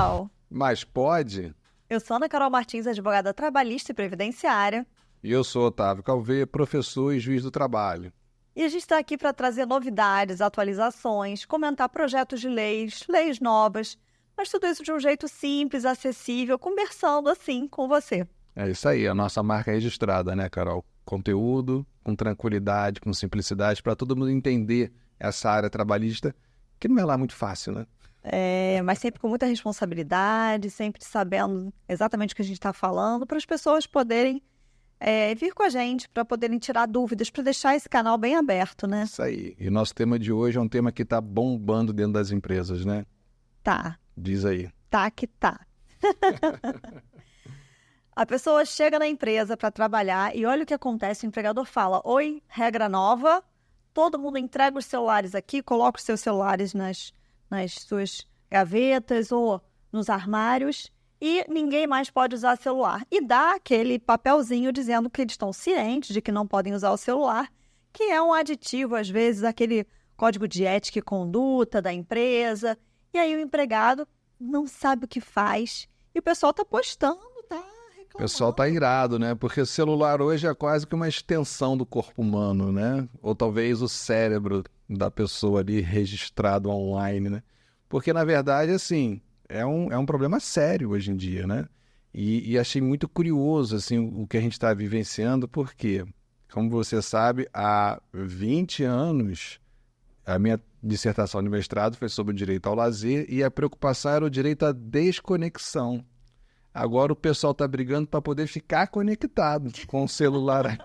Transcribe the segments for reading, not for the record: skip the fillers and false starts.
legal. Mas pode? Eu sou Ana Carol Martins, advogada trabalhista e previdenciária. E eu sou Otávio Calvê, professor e juiz do trabalho. E a gente está aqui para trazer novidades, atualizações, comentar projetos de leis novas, mas tudo isso de um jeito simples, acessível, conversando assim com você. É isso aí, a nossa marca registrada, né, Carol? Conteúdo, com tranquilidade, com simplicidade, para todo mundo entender essa área trabalhista, que não é lá muito fácil, né? Mas sempre com muita responsabilidade, sempre sabendo exatamente o que a gente está falando, para as pessoas poderem vir com a gente, para poderem tirar dúvidas, para deixar esse canal bem aberto, né? Isso aí. E o nosso tema de hoje é um tema que está bombando dentro das empresas, né? Tá. Diz aí. Tá que tá. A pessoa chega na empresa para trabalhar e olha o que acontece, o empregador fala: oi, regra nova, todo mundo entrega os celulares aqui, coloca os seus celulares nas suas gavetas ou nos armários e ninguém mais pode usar celular. E dá aquele papelzinho dizendo que eles estão cientes de que não podem usar o celular, que é um aditivo, às vezes, aquele código de ética e conduta da empresa. E aí o empregado não sabe o que faz e o pessoal está postando, tá reclamando. O pessoal tá irado, né? Porque o celular hoje é quase que uma extensão do corpo humano, né? Ou talvez o cérebro da pessoa ali registrado online, né? Porque, na verdade, assim, é um problema sério hoje em dia, né? E achei muito curioso, assim, o que a gente está vivenciando, porque, como você sabe, há 20 anos, a minha dissertação de mestrado foi sobre o direito ao lazer e a preocupação era o direito à desconexão. Agora o pessoal está brigando para poder ficar conectado com o celular aí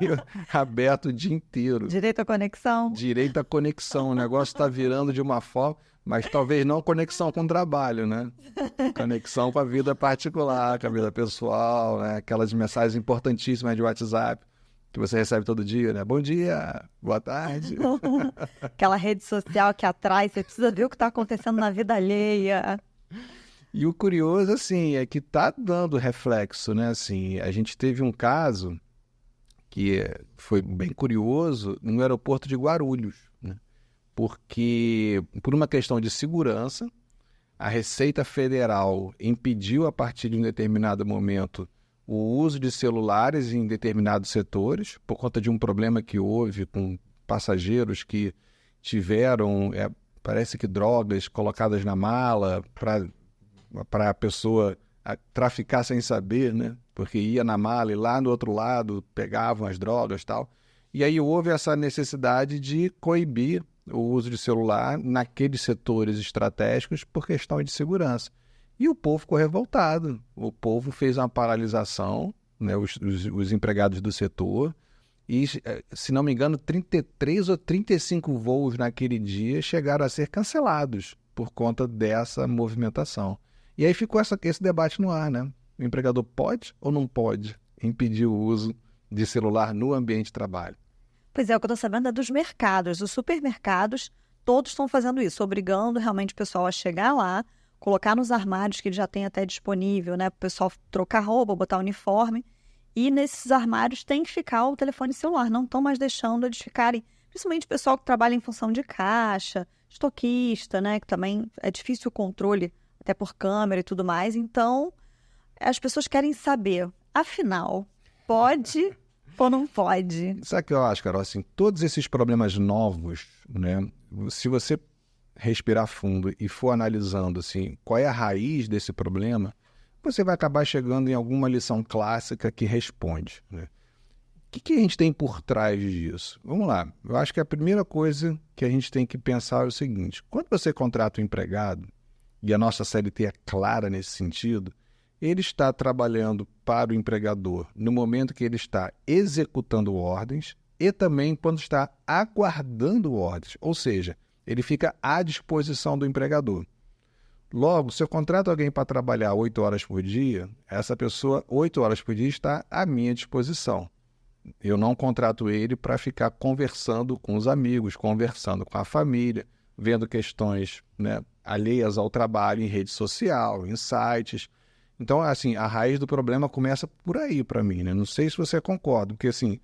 aberto o dia inteiro. Direito à conexão. Direito à conexão. O negócio está virando de uma forma, mas talvez não conexão com o trabalho, né? Conexão com a vida particular, com a vida pessoal, né? Aquelas mensagens importantíssimas de WhatsApp que você recebe todo dia, né? Bom dia, boa tarde. Aquela rede social que atrai, você precisa ver o que está acontecendo na vida alheia. E o curioso, assim, é que tá dando reflexo, né? Assim, a gente teve um caso que foi bem curioso no aeroporto de Guarulhos, né? Porque, por uma questão de segurança, a Receita Federal impediu, a partir de um determinado momento, o uso de celulares em determinados setores, por conta de um problema que houve com passageiros que tiveram, parece que drogas colocadas na mala para a pessoa traficar sem saber, né? Porque ia na mala e lá do outro lado pegavam as drogas e tal. E aí houve essa necessidade de coibir o uso de celular naqueles setores estratégicos por questão de segurança. E o povo ficou revoltado. O povo fez uma paralisação, né? Os empregados do setor. E, se não me engano, 33 ou 35 voos naquele dia chegaram a ser cancelados por conta dessa movimentação. E aí ficou esse debate no ar, né? O empregador pode ou não pode impedir o uso de celular no ambiente de trabalho? Pois é, o que eu estou sabendo é dos mercados. Os supermercados, todos estão fazendo isso, obrigando realmente o pessoal a chegar lá, colocar nos armários que ele já tem até disponível, né? Para o pessoal trocar roupa, botar uniforme. E nesses armários tem que ficar o telefone celular. Não estão mais deixando eles ficarem, principalmente o pessoal que trabalha em função de caixa, estoquista, né? Que também é difícil o controle, até por câmera e tudo mais. Então, as pessoas querem saber, afinal, pode ou não pode? Sabe o que eu acho, Carol? Assim, todos esses problemas novos, né? Se você respirar fundo e for analisando assim, qual é a raiz desse problema, você vai acabar chegando em alguma lição clássica que responde, né? O que a gente tem por trás disso? Vamos lá. Eu acho que a primeira coisa que a gente tem que pensar é o seguinte: quando você contrata um empregado, e a nossa CLT é clara nesse sentido, ele está trabalhando para o empregador no momento que ele está executando ordens e também quando está aguardando ordens, ou seja, ele fica à disposição do empregador. Logo, se eu contrato alguém para trabalhar 8 horas por dia, essa pessoa, 8 horas por dia, está à minha disposição. Eu não contrato ele para ficar conversando com os amigos, conversando com a família, vendo questões, né, alheias ao trabalho em rede social, em sites. Então, assim, a raiz do problema começa por aí para mim, né? Não sei se você concorda, porque assim,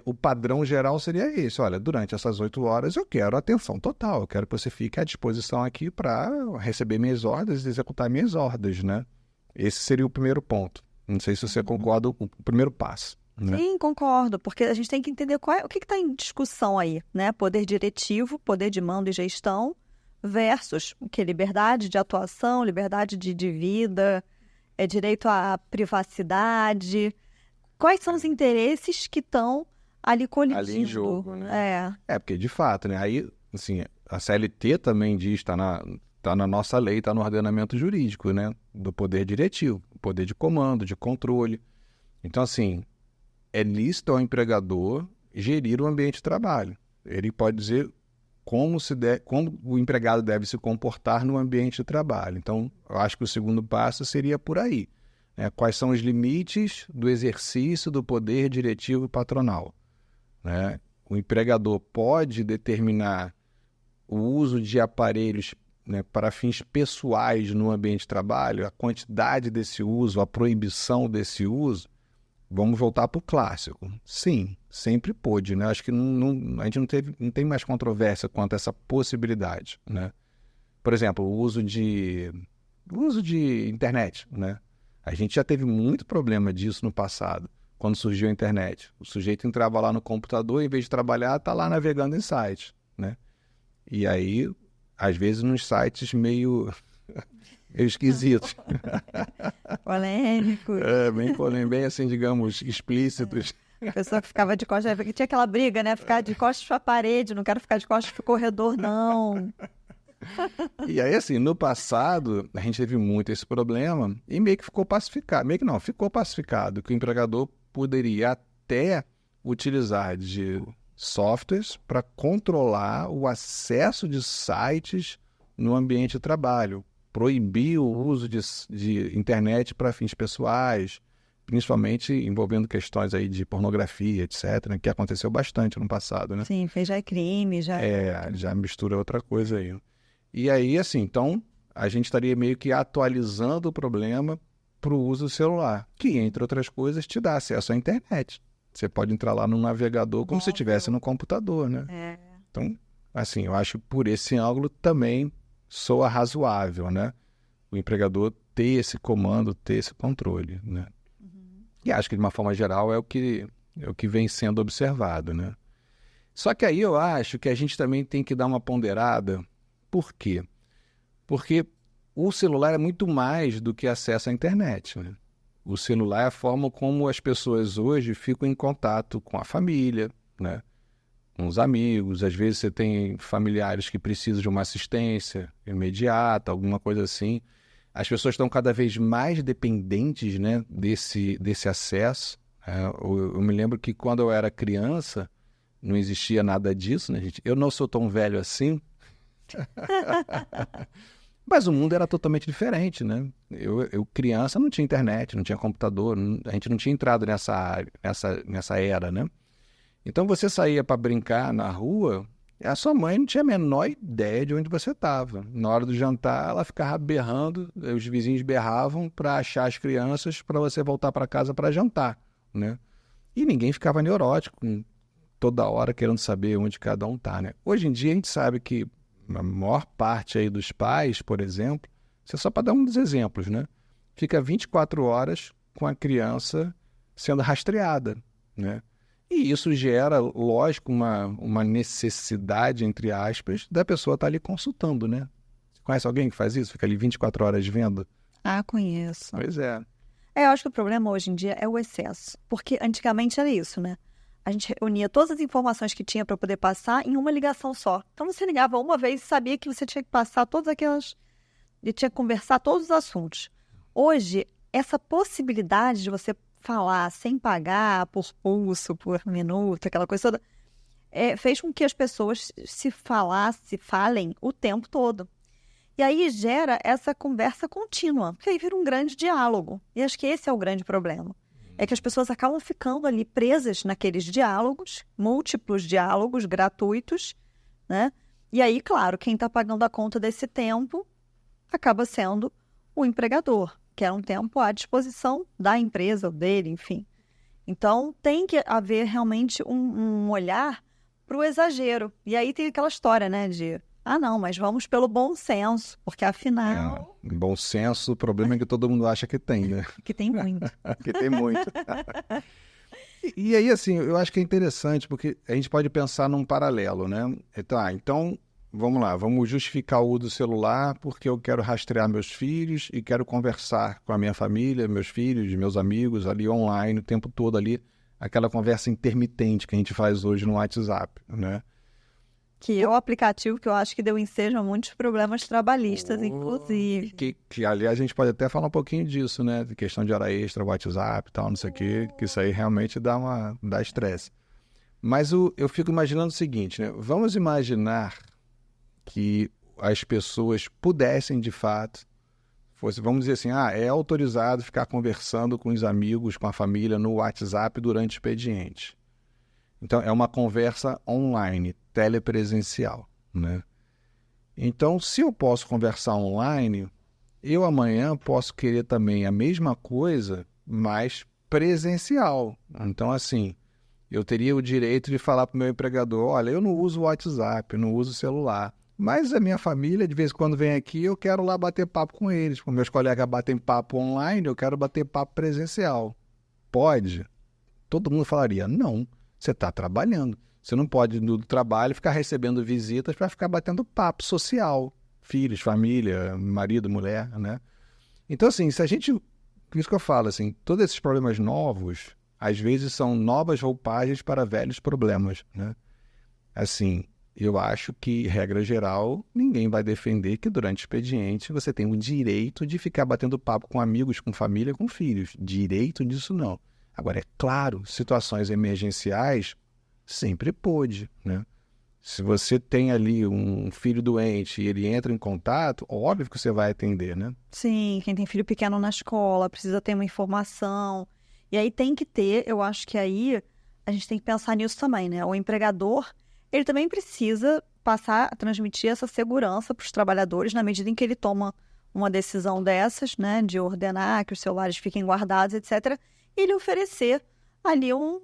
o padrão geral seria esse. Olha, durante essas 8 horas eu quero atenção total. Eu quero que você fique à disposição aqui para receber minhas ordens e executar minhas ordens, né? Esse seria o primeiro ponto. Não sei se você concorda com o primeiro passo, né? Sim, concordo, porque a gente tem que entender o que está em discussão aí, né? Poder diretivo, poder de mando e gestão, versus o que? Liberdade de atuação, liberdade de vida, direito à privacidade. Quais são os interesses que estão ali colidindo? Ali em jogo, né? Porque de fato, né? Aí, assim, a CLT também diz, tá na nossa lei, está no ordenamento jurídico, né? Do poder diretivo, poder de comando, de controle. Então, assim, é lícito ao empregador gerir o ambiente de trabalho. Ele pode dizer como o empregado deve se comportar no ambiente de trabalho. Então, eu acho que o segundo passo seria por aí, né? Quais são os limites do exercício do poder diretivo e patronal, né? O empregador pode determinar o uso de aparelhos, né, para fins pessoais no ambiente de trabalho, a quantidade desse uso, a proibição desse uso. Vamos voltar para o clássico. Sim, sempre pôde, né? Acho que a gente não tem mais controvérsia quanto a essa possibilidade, né? Por exemplo, o uso de internet, né? A gente já teve muito problema disso no passado, quando surgiu a internet. O sujeito entrava lá no computador, em vez de trabalhar, está lá navegando em sites, né? E aí, às vezes, nos sites meio esquisitos. Polêmico. Bem polêmico, bem assim, digamos, explícitos. A pessoa que ficava de costas, porque tinha aquela briga, né? Ficar de costas para a parede, não quero ficar de costas para o corredor, não. E aí, assim, no passado, a gente teve muito esse problema e meio que ficou pacificado. Meio que não, ficou pacificado, que o empregador poderia até utilizar de softwares para controlar o acesso de sites no ambiente de trabalho, proibir o uso de internet para fins pessoais, principalmente envolvendo questões aí de pornografia, etc., né, que aconteceu bastante no passado, né? Sim, já é crime, já... Já mistura outra coisa aí. E aí, assim, então, a gente estaria meio que atualizando o problema para o uso do celular, que, entre outras coisas, te dá acesso à internet. Você pode entrar lá no navegador como se estivesse no computador, né? Então, assim, eu acho que por esse ângulo também soa razoável, né? O empregador ter esse comando, ter esse controle, né? E acho que, de uma forma geral, é o que vem sendo observado, né? Só que aí eu acho que a gente também tem que dar uma ponderada. Por quê? Porque o celular é muito mais do que acesso à internet, né? O celular é a forma como as pessoas hoje ficam em contato com a família, né? Com os amigos. Às vezes você tem familiares que precisam de uma assistência imediata, alguma coisa assim. As pessoas estão cada vez mais dependentes, né, desse acesso. Eu me lembro que quando eu era criança, não existia nada disso, né, gente? Eu não sou tão velho assim, mas o mundo era totalmente diferente, né? Eu criança, não tinha internet, não tinha computador, a gente não tinha entrado nessa era, né? Então você saía para brincar na rua, a sua mãe não tinha a menor ideia de onde você estava. Na hora do jantar, ela ficava berrando, os vizinhos berravam para achar as crianças para você voltar para casa para jantar, né? E ninguém ficava neurótico, toda hora querendo saber onde cada um está, né? Hoje em dia a gente sabe que a maior parte aí dos pais, por exemplo, isso é só para dar uns exemplos, né? Fica 24 horas com a criança sendo rastreada, né? E isso gera, lógico, uma necessidade, entre aspas, da pessoa estar ali consultando, né? Você conhece alguém que faz isso? Fica ali 24 horas vendo? Ah, conheço. Pois é. Eu acho que o problema hoje em dia é o excesso. Porque antigamente era isso, né? A gente unia todas as informações que tinha para poder passar em uma ligação só. Então você ligava uma vez e sabia que você tinha que passar todas aquelas... e tinha que conversar todos os assuntos. Hoje, essa possibilidade de você falar sem pagar por pulso, por minuto, aquela coisa toda, fez com que as pessoas falem o tempo todo. E aí gera essa conversa contínua, que aí vira um grande diálogo. E acho que esse é o grande problema. É que as pessoas acabam ficando ali presas naqueles diálogos, múltiplos diálogos gratuitos, né? E aí, claro, quem está pagando a conta desse tempo acaba sendo o empregador, que é um tempo à disposição da empresa ou dele, enfim. Então, tem que haver realmente um olhar para o exagero. E aí tem aquela história, né, de, não, mas vamos pelo bom senso, porque afinal... Bom senso, o problema é que todo mundo acha que tem, né? Que tem muito. Que tem muito. E aí, assim, eu acho que é interessante, porque a gente pode pensar num paralelo, né? Então, vamos lá, vamos justificar o uso do celular porque eu quero rastrear meus filhos e quero conversar com a minha família, meus filhos, meus amigos ali online o tempo todo ali, aquela conversa intermitente que a gente faz hoje no WhatsApp, né? Que é o aplicativo que eu acho que deu ensejo a muitos problemas trabalhistas, inclusive. Que, aliás, a gente pode até falar um pouquinho disso, né? De questão de hora extra, WhatsApp e tal, não sei o quê, que isso aí realmente dá estresse. Mas eu fico imaginando o seguinte, né? Vamos imaginar que as pessoas pudessem, de fato, vamos dizer assim, é autorizado ficar conversando com os amigos, com a família no WhatsApp durante o expediente. Então, é uma conversa online, telepresencial, né? Então, se eu posso conversar online, eu amanhã posso querer também a mesma coisa, mas presencial. Então, assim, eu teria o direito de falar para o meu empregador, olha, eu não uso o WhatsApp, eu não uso o celular, mas a minha família, de vez em quando vem aqui, eu quero lá bater papo com eles. Como meus colegas batem papo online, eu quero bater papo presencial. Pode? Todo mundo falaria, não. Você está trabalhando. Você não pode, no trabalho, ficar recebendo visitas para ficar batendo papo social. Filhos, família, marido, mulher, né? Então, assim, se a gente... Por isso que eu falo, assim, todos esses problemas novos, às vezes são novas roupagens para velhos problemas, né? Assim, eu acho que, regra geral, ninguém vai defender que durante o expediente você tem o direito de ficar batendo papo com amigos, com família, com filhos. Direito disso não. Agora, é claro, situações emergenciais sempre pôde, né? Se você tem ali um filho doente e ele entra em contato, óbvio que você vai atender, né? Sim, quem tem filho pequeno na escola precisa ter uma informação. E aí tem que ter, eu acho que aí a gente tem que pensar nisso também, né? O empregador, ele também precisa passar a transmitir essa segurança para os trabalhadores na medida em que ele toma uma decisão dessas, né? De ordenar que os celulares fiquem guardados, etc., ele oferecer ali um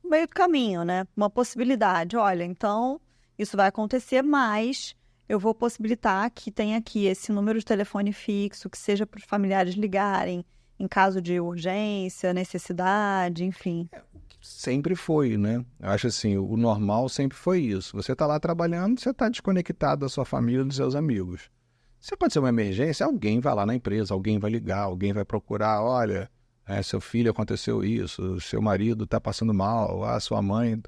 meio do caminho, né? Uma possibilidade. Olha, então, isso vai acontecer, mas eu vou possibilitar que tenha aqui esse número de telefone fixo, que seja para os familiares ligarem em caso de urgência, necessidade, enfim. Sempre foi, né? Eu acho assim, o normal sempre foi isso. Você está lá trabalhando, você está desconectado da sua família e dos seus amigos. Se acontecer uma emergência, alguém vai lá na empresa, alguém vai ligar, alguém vai procurar, olha... seu filho aconteceu isso, seu marido está passando mal, sua mãe...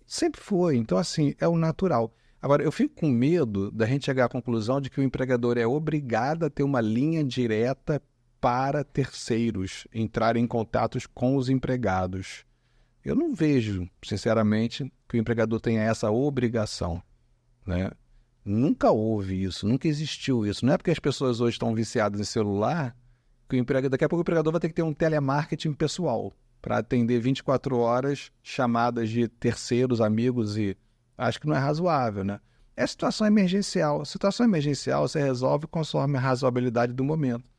Sempre foi. Então, assim, é o natural. Agora, eu fico com medo da gente chegar à conclusão de que o empregador é obrigado a ter uma linha direta para terceiros entrarem em contatos com os empregados. Eu não vejo, sinceramente, que o empregador tenha essa obrigação, né? Nunca houve isso, nunca existiu isso. Não é porque as pessoas hoje estão viciadas em celular... que daqui a pouco o empregador vai ter que ter um telemarketing pessoal para atender 24 horas chamadas de terceiros, amigos, e acho que não é razoável, né? É situação emergencial. Situação emergencial você resolve conforme a razoabilidade do momento.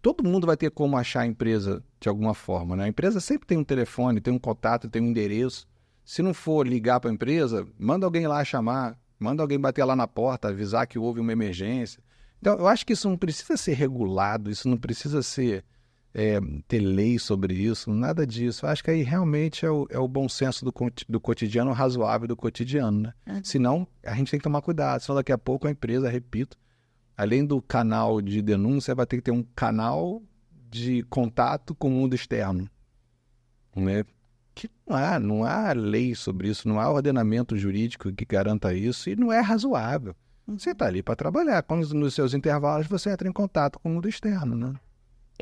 Todo mundo vai ter como achar a empresa de alguma forma, né? A empresa sempre tem um telefone, tem um contato, tem um endereço. Se não for ligar para a empresa, manda alguém lá chamar, manda alguém bater lá na porta, avisar que houve uma emergência. Então, eu acho que isso não precisa ser regulado, isso não precisa ter lei sobre isso, nada disso. Eu acho que aí realmente é o bom senso do cotidiano, o razoável do cotidiano, né? Senão, a gente tem que tomar cuidado, senão daqui a pouco a empresa, repito, além do canal de denúncia, vai ter que ter um canal de contato com o mundo externo, né? Que não há lei sobre isso, não há ordenamento jurídico que garanta isso e não é razoável. Você está ali para trabalhar. Quando nos seus intervalos você entra em contato com o mundo externo, né?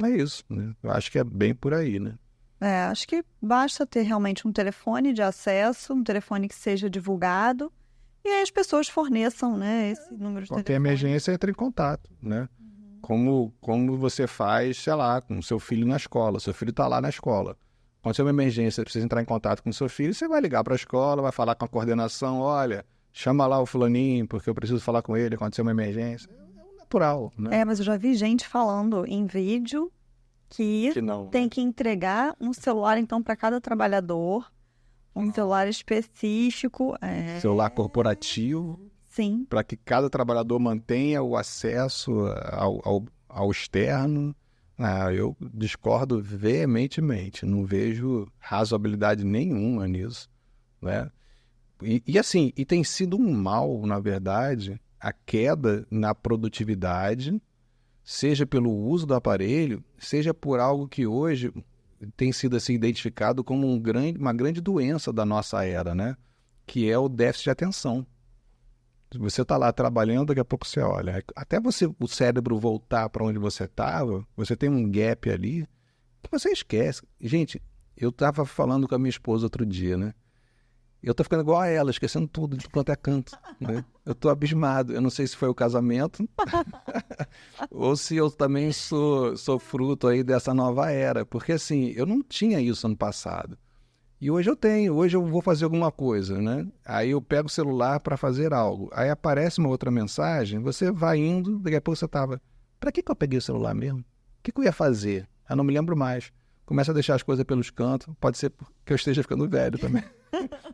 É isso, né? Eu acho que é bem por aí, né? Acho que basta ter realmente um telefone de acesso, um telefone que seja divulgado, e aí as pessoas forneçam, né, esse número de Quando telefone. tem emergência, entra em contato, né? Como você faz, sei lá, com o seu filho na escola. Seu filho está lá na escola. Quando tem uma emergência, você precisa entrar em contato com o seu filho, você vai ligar para a escola, vai falar com a coordenação, olha... Chama lá o fulaninho, porque eu preciso falar com ele, aconteceu uma emergência. É o natural, né? Mas eu já vi gente falando em vídeo que não, tem que entregar um celular, então, para cada trabalhador, um celular específico. celular corporativo, Sim. para que cada trabalhador mantenha o acesso ao externo. Eu discordo veementemente, não vejo razoabilidade nenhuma nisso, né? E assim, e tem sido um mal, na verdade, a queda na produtividade, seja pelo uso do aparelho, seja por algo que hoje tem sido assim, identificado como uma grande doença da nossa era, né? Que é o déficit de atenção. Você está lá trabalhando, daqui a pouco você olha. Até o cérebro voltar para onde você estava, você tem um gap ali que você esquece. Gente, eu estava falando com a minha esposa outro dia, né? Eu tô ficando igual a ela, esquecendo tudo, de quanto é canto, né? Eu tô abismado. Eu não sei se foi o casamento ou se eu também sou fruto aí dessa nova era. Porque assim, eu não tinha isso ano passado. E hoje eu tenho. Hoje eu vou fazer alguma coisa, né? Aí eu pego o celular para fazer algo. Aí aparece uma outra mensagem, você vai indo, daqui a pouco você tava... Para que eu peguei o celular mesmo? O que eu ia fazer? Eu não me lembro mais. Começa a deixar as coisas pelos cantos. Pode ser que eu esteja ficando velho também.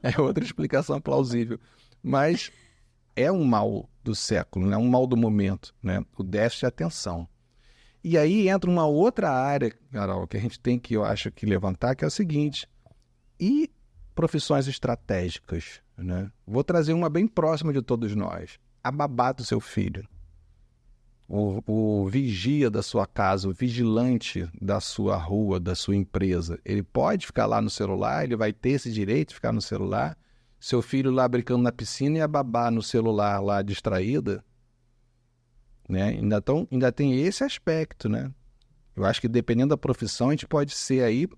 É outra explicação plausível. Mas é um mal do século, né? Um mal do momento, né? O déficit de atenção. E aí entra uma outra área, Carol, que a gente tem que, eu acho, que levantar, que é o seguinte. E profissões estratégicas, né? Vou trazer uma bem próxima de todos nós. A babá do seu filho. O vigia da sua casa, o vigilante da sua rua, da sua empresa, ele pode ficar lá no celular, ele vai ter esse direito de ficar no celular. Seu filho lá brincando na piscina e a babá no celular lá distraída, né? Ainda tem esse aspecto, né? Eu acho que dependendo da profissão, a gente pode ser aí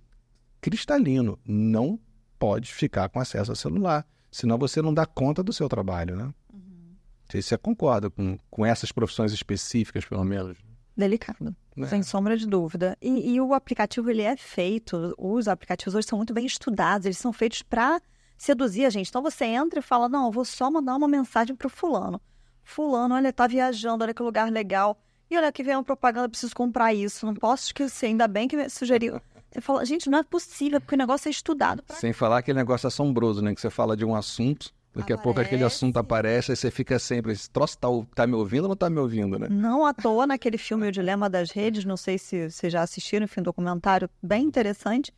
cristalino. Não pode ficar com acesso ao celular, senão você não dá conta do seu trabalho, né? Não sei se você concorda com essas profissões específicas, pelo menos. Delicado, sem sombra de dúvida. E o aplicativo, ele é feito, os aplicativos hoje são muito bem estudados, eles são feitos para seduzir a gente. Então você entra e fala, não, eu vou só mandar uma mensagem pro fulano. Fulano, olha, tá viajando, olha que lugar legal. E olha, aqui vem uma propaganda, eu preciso comprar isso, não posso esquecer, ainda bem que me sugeriu. Você fala, gente, não é possível, porque o negócio é estudado. Sem falar aquele negócio assombroso, né? Que você fala de um assunto, daqui a pouco aquele assunto aparece, aí você fica sempre, esse troço tá me ouvindo ou não tá me ouvindo, né? Não à toa, naquele filme O Dilema das Redes, não sei se vocês já assistiram, enfim, um documentário bem interessante.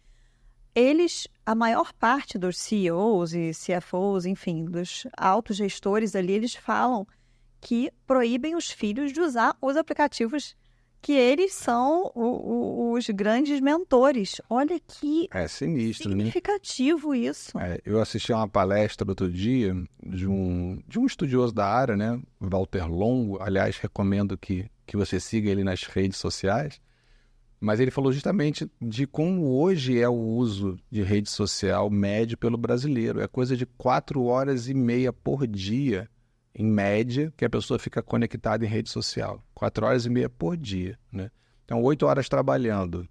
A maior parte dos CEOs e CFOs, enfim, dos altos gestores ali, eles falam que proíbem os filhos de usar os aplicativos que eles são os grandes mentores. Olha que sinistro, significativo isso. Eu assisti a uma palestra outro dia de um estudioso da área, né? Walter Longo. Aliás, recomendo que você siga ele nas redes sociais. Mas ele falou justamente de como hoje é o uso de rede social médio pelo brasileiro. É coisa de 4h30 por dia, em média, que a pessoa fica conectada em rede social. 4h30 por dia, né? Então, 8 horas trabalhando.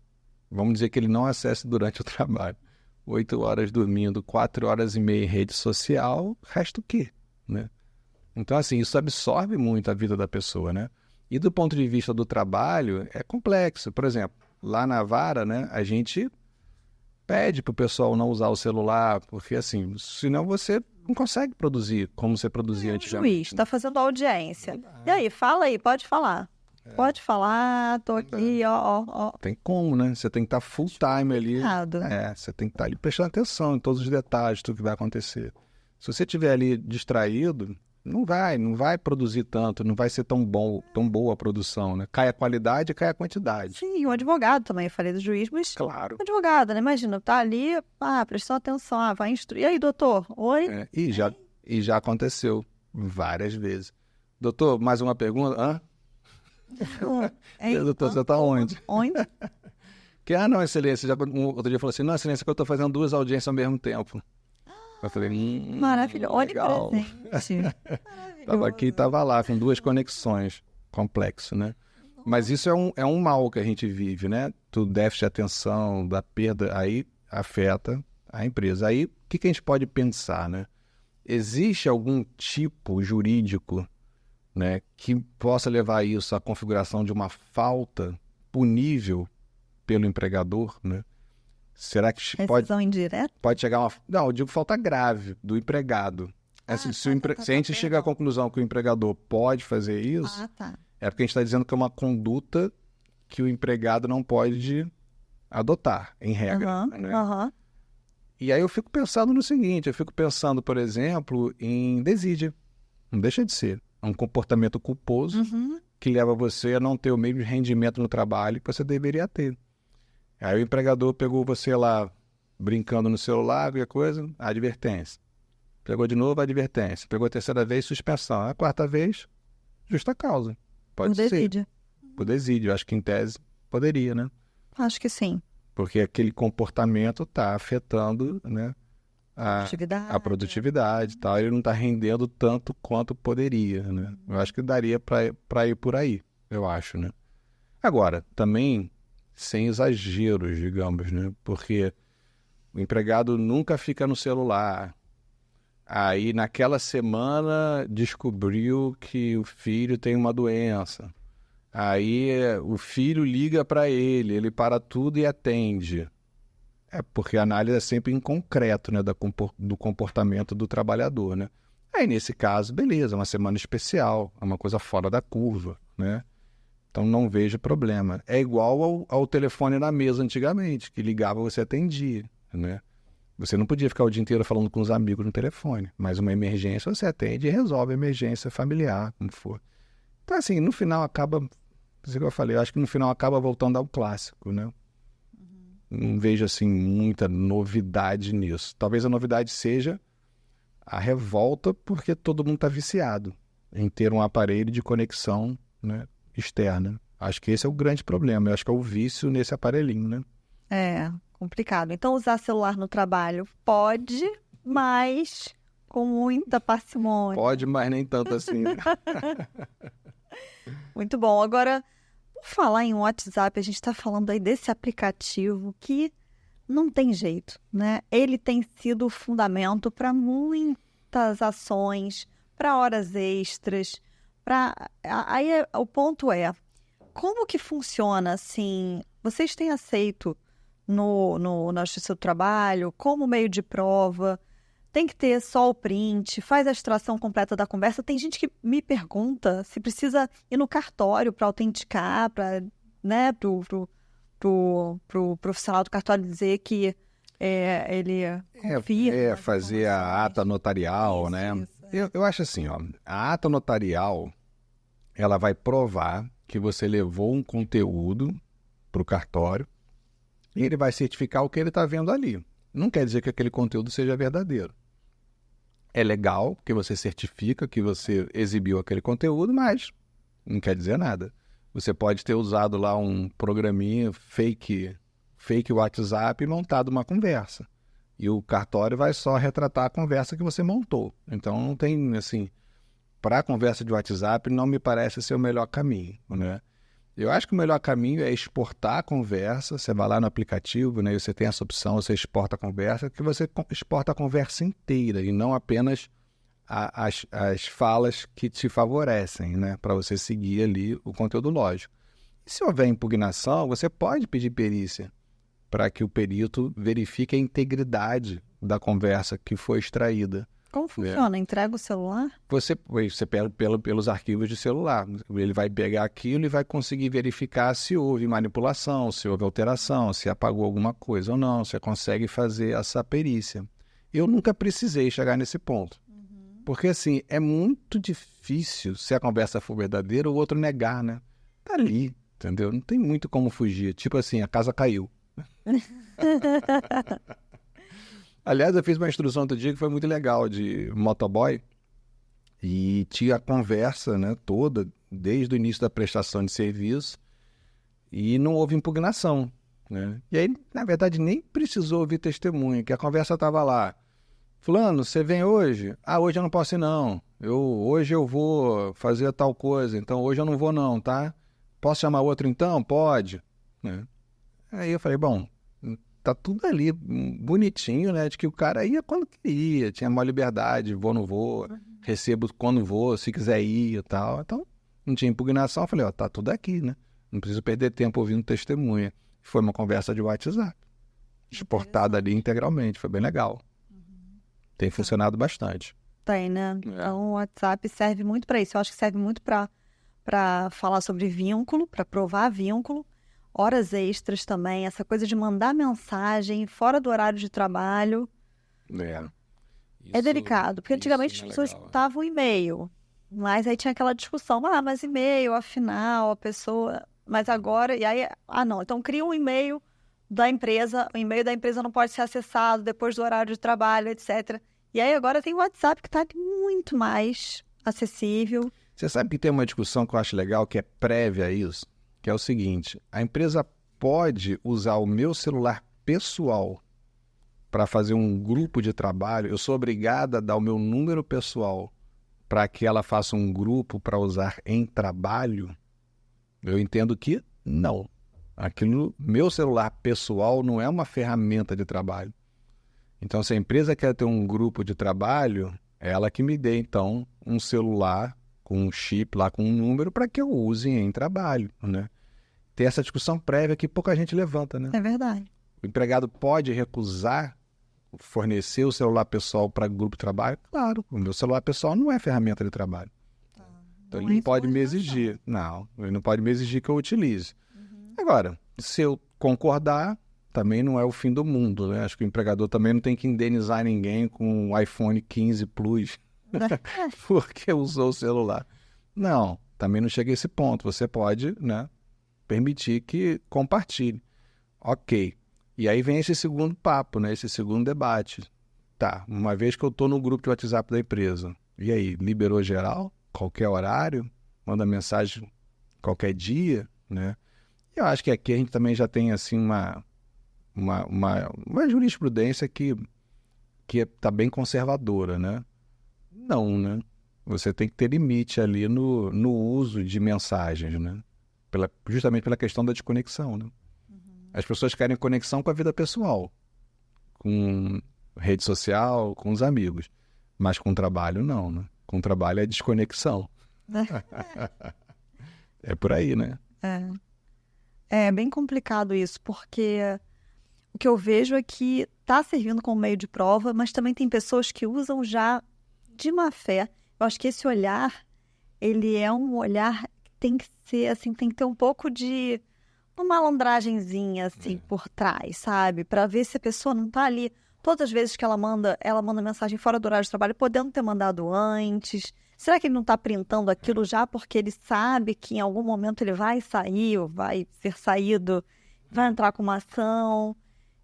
Vamos dizer que ele não acesse durante o trabalho. 8 horas dormindo, 4h30 em rede social, resta o quê, né? Então, assim, isso absorve muito a vida da pessoa, né? E do ponto de vista do trabalho, é complexo. Por exemplo, lá na Vara, né, a gente pede para o pessoal não usar o celular, porque assim, senão você não consegue produzir como você produzia antigamente. O juiz está fazendo audiência. E aí, fala aí, pode falar. Pode falar, tô aqui, ó. Tem como, né? Você tem que estar full time ali. Você tem que estar ali prestando atenção em todos os detalhes, tudo que vai acontecer. Se você estiver ali distraído, não vai produzir tanto, não vai ser tão boa a produção, né? Cai a qualidade e cai a quantidade. Sim, o advogado também, eu falei do juiz, mas... Claro. O advogado, né? Imagina, tá ali, prestou atenção, vai instruir. E aí, doutor? Oi? E já aconteceu várias vezes. Doutor, mais uma pergunta? Doutor, você tá onde? Onde? Não, excelência. Outro dia falou assim, não, excelência, que eu tô fazendo 2 audiências ao mesmo tempo. Eu falei, maravilhoso. Olha legal. Que presente. Tava aqui e tava lá, com 2 conexões. Complexo, né? Mas isso é um mal que a gente vive, né? Do déficit de atenção, da perda, aí afeta a empresa. Aí, o que a gente pode pensar, né? Existe algum tipo jurídico, né, que possa levar isso à configuração de uma falta punível pelo empregador, né? Será que Rescisão indireta? pode chegar uma... Não, eu digo falta grave do empregado. Assim, se a gente chega à conclusão que o empregador pode fazer isso, é porque a gente está dizendo que é uma conduta que o empregado não pode adotar, em regra. Né? E aí eu fico pensando no seguinte, por exemplo, em desídia. Não deixa de ser. É um comportamento culposo que leva você a não ter o mesmo rendimento no trabalho que você deveria ter. Aí o empregador pegou você lá brincando no celular, qualquer coisa, advertência. Pegou de novo, advertência. Pegou a terceira vez, suspensão. A quarta vez, justa causa. Pode ser. Desídia. Por desídia. Acho que em tese poderia, né? Acho que sim. Porque aquele comportamento está afetando, né, a produtividade e tal. Ele não está rendendo tanto quanto poderia, né? Eu acho que daria para ir por aí, eu acho, né? Agora, também sem exageros, digamos, né? Porque o empregado nunca fica no celular. Aí, naquela semana, descobriu que o filho tem uma doença. Aí, o filho liga para ele, ele para tudo e atende. É porque a análise é sempre em concreto, né, do comportamento do trabalhador, né? Aí, nesse caso, beleza, uma semana especial, é uma coisa fora da curva, né? Então, não vejo problema. É igual ao telefone na mesa antigamente, que ligava, você atendia, né? Você não podia ficar o dia inteiro falando com os amigos no telefone, mas uma emergência você atende e resolve a emergência familiar, como for. Então, assim, no final acaba, isso que eu falei, eu acho que no final acaba voltando ao clássico, né? Não vejo, assim, muita novidade nisso. Talvez a novidade seja a revolta porque todo mundo está viciado em ter um aparelho de conexão, né, externa. Acho que esse é o grande problema. Eu acho que é o vício nesse aparelhinho, né? É complicado. Então, usar celular no trabalho pode, mas com muita parcimônia. Pode, mas nem tanto assim. Né? Muito bom. Agora, por falar em WhatsApp, a gente está falando aí desse aplicativo que não tem jeito, né? Ele tem sido o fundamento para muitas ações, para horas extras, o ponto é, como que funciona, assim, vocês têm aceito no Justiça do Trabalho como meio de prova, tem que ter só o print, faz a extração completa da conversa. Tem gente que me pergunta se precisa ir no cartório para autenticar, para, né, pro profissional do cartório dizer que ele confia. Fazer a ata notarial, Isso, né? Isso. Eu acho assim, ó, a ata notarial, ela vai provar que você levou um conteúdo para o cartório e ele vai certificar o que ele está vendo ali. Não quer dizer que aquele conteúdo seja verdadeiro. É legal que você certifica que você exibiu aquele conteúdo, mas não quer dizer nada. Você pode ter usado lá um programinha fake WhatsApp e montado uma conversa. E o cartório vai só retratar a conversa que você montou. Então não tem, assim, para a conversa de WhatsApp não me parece ser o melhor caminho, né? Eu acho que o melhor caminho é exportar a conversa. Você vai lá no aplicativo, né, e você tem essa opção, você exporta a conversa, que você exporta a conversa inteira e não apenas as falas que te favorecem, né, para você seguir ali o conteúdo lógico. E se houver impugnação, você pode pedir perícia para que o perito verifique a integridade da conversa que foi extraída. Como funciona? Entrega o celular? Você pega pelos arquivos de celular. Ele vai pegar aquilo e vai conseguir verificar se houve manipulação, se houve alteração, se apagou alguma coisa ou não. Você consegue fazer essa perícia. Eu nunca precisei chegar nesse ponto. Porque, assim, é muito difícil, se a conversa for verdadeira, o outro negar, né? Tá ali, entendeu? Não tem muito como fugir. Tipo assim, a casa caiu. Aliás, eu fiz uma instrução outro dia que foi muito legal, de motoboy, e tinha a conversa, né, toda, desde o início da prestação de serviço, e não houve impugnação, né? E aí, na verdade, nem precisou ouvir testemunha, que a conversa estava lá. Fulano, você vem hoje? Ah, hoje eu não posso ir não. Hoje eu vou fazer tal coisa, então hoje eu não vou não, tá? Posso chamar outro então? Pode. Né? Aí eu falei, bom... Tá tudo ali bonitinho, né? De que o cara ia quando queria, tinha maior liberdade, vou, não vou, recebo quando vou, se quiser ir e tal. Então, não tinha impugnação. Eu falei, ó, tá tudo aqui, né? Não preciso perder tempo ouvindo testemunha. Foi uma conversa de WhatsApp, exportada ali integralmente, foi bem legal. Tem funcionado bastante. Tem, né? Então, o WhatsApp serve muito para isso. Eu acho que serve muito para falar sobre vínculo, para provar vínculo, horas extras também, essa coisa de mandar mensagem fora do horário de trabalho. É delicado, porque antigamente as pessoas escutavam e-mail, mas aí tinha aquela discussão, mas e-mail, afinal, a pessoa... Mas agora, e aí, não, então cria um e-mail da empresa, o e-mail da empresa não pode ser acessado depois do horário de trabalho, etc. E aí agora tem o WhatsApp que está muito mais acessível. Você sabe que tem uma discussão que eu acho legal, que é prévia a isso, que é o seguinte, a empresa pode usar o meu celular pessoal para fazer um grupo de trabalho, eu sou obrigada a dar o meu número pessoal para que ela faça um grupo para usar em trabalho? Eu entendo que não. Aquilo, meu celular pessoal não é uma ferramenta de trabalho. Então, se a empresa quer ter um grupo de trabalho, é ela que me dê, então, um celular com um chip lá, com um número, para que eu use em trabalho, né? Tem essa discussão prévia que pouca gente levanta, né? É verdade. O empregado pode recusar fornecer o celular pessoal para grupo de trabalho? Claro, o meu celular pessoal não é ferramenta de trabalho. Então ele não pode me exigir. Não, ele não pode me exigir que eu utilize. Agora, se eu concordar, também não é o fim do mundo, né? Acho que o empregador também não tem que indenizar ninguém com um iPhone 15 Plus porque usou o celular. Não, também não chega a esse ponto. Você pode, né, permitir que compartilhe. Ok. E aí vem esse segundo papo, né? Esse segundo debate. Tá, uma vez que eu estou no grupo de WhatsApp da empresa, e aí, liberou geral? Qualquer horário? Manda mensagem qualquer dia, né? Eu acho que aqui a gente também já tem, assim, uma jurisprudência que está bem conservadora, né? Não, né? Você tem que ter limite ali no uso de mensagens, né? Justamente pela questão da desconexão, né? As pessoas querem conexão com a vida pessoal, com rede social, com os amigos. Mas com o trabalho, não, né? Com o trabalho é desconexão. É por aí, né? É bem complicado isso, porque o que eu vejo é que está servindo como meio de prova, mas também tem pessoas que usam já de má fé. Eu acho que esse olhar, ele é um olhar que tem que ser, assim, tem que ter um pouco de uma malandragenzinha, assim, por trás, sabe? Para ver se a pessoa não tá ali. Todas as vezes que ela manda mensagem fora do horário de trabalho, podendo ter mandado antes. Será que ele não está printando aquilo já porque ele sabe que em algum momento ele vai sair ou vai ser saído, vai entrar com uma ação?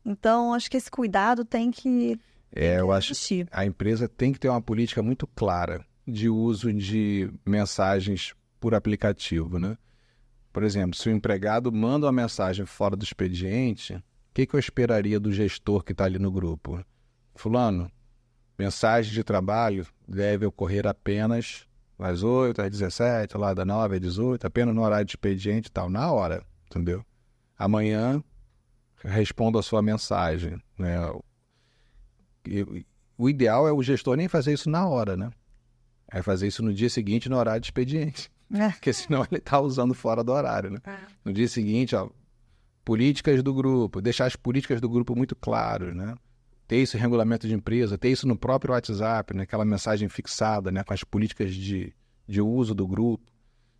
Então, acho que esse cuidado tem que eu acho existir. Que a empresa tem que ter uma política muito clara de uso de mensagens por aplicativo, né? Por exemplo, se o empregado manda uma mensagem fora do expediente, o que eu esperaria do gestor que está ali no grupo? Fulano, mensagem de trabalho deve ocorrer apenas das 8 às 17, lá das 9 às 18, apenas no horário de expediente e tal, na hora, entendeu? Amanhã, respondo a sua mensagem, né? O ideal é o gestor nem fazer isso na hora, né? É fazer isso no dia seguinte, no horário de expediente. Porque senão ele está usando fora do horário, né? No dia seguinte, políticas do grupo, deixar as políticas do grupo muito claras, né? Ter isso em regulamento de empresa, ter isso no próprio WhatsApp, né? Aquela mensagem fixada, né? Com as políticas de uso do grupo,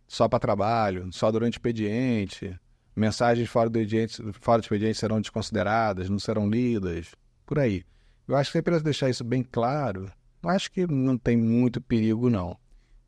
só para trabalho, só durante o expediente, mensagens fora do expediente serão desconsideradas, não serão lidas, por aí. Eu acho que é para deixar isso bem claro, eu acho que não tem muito perigo, não.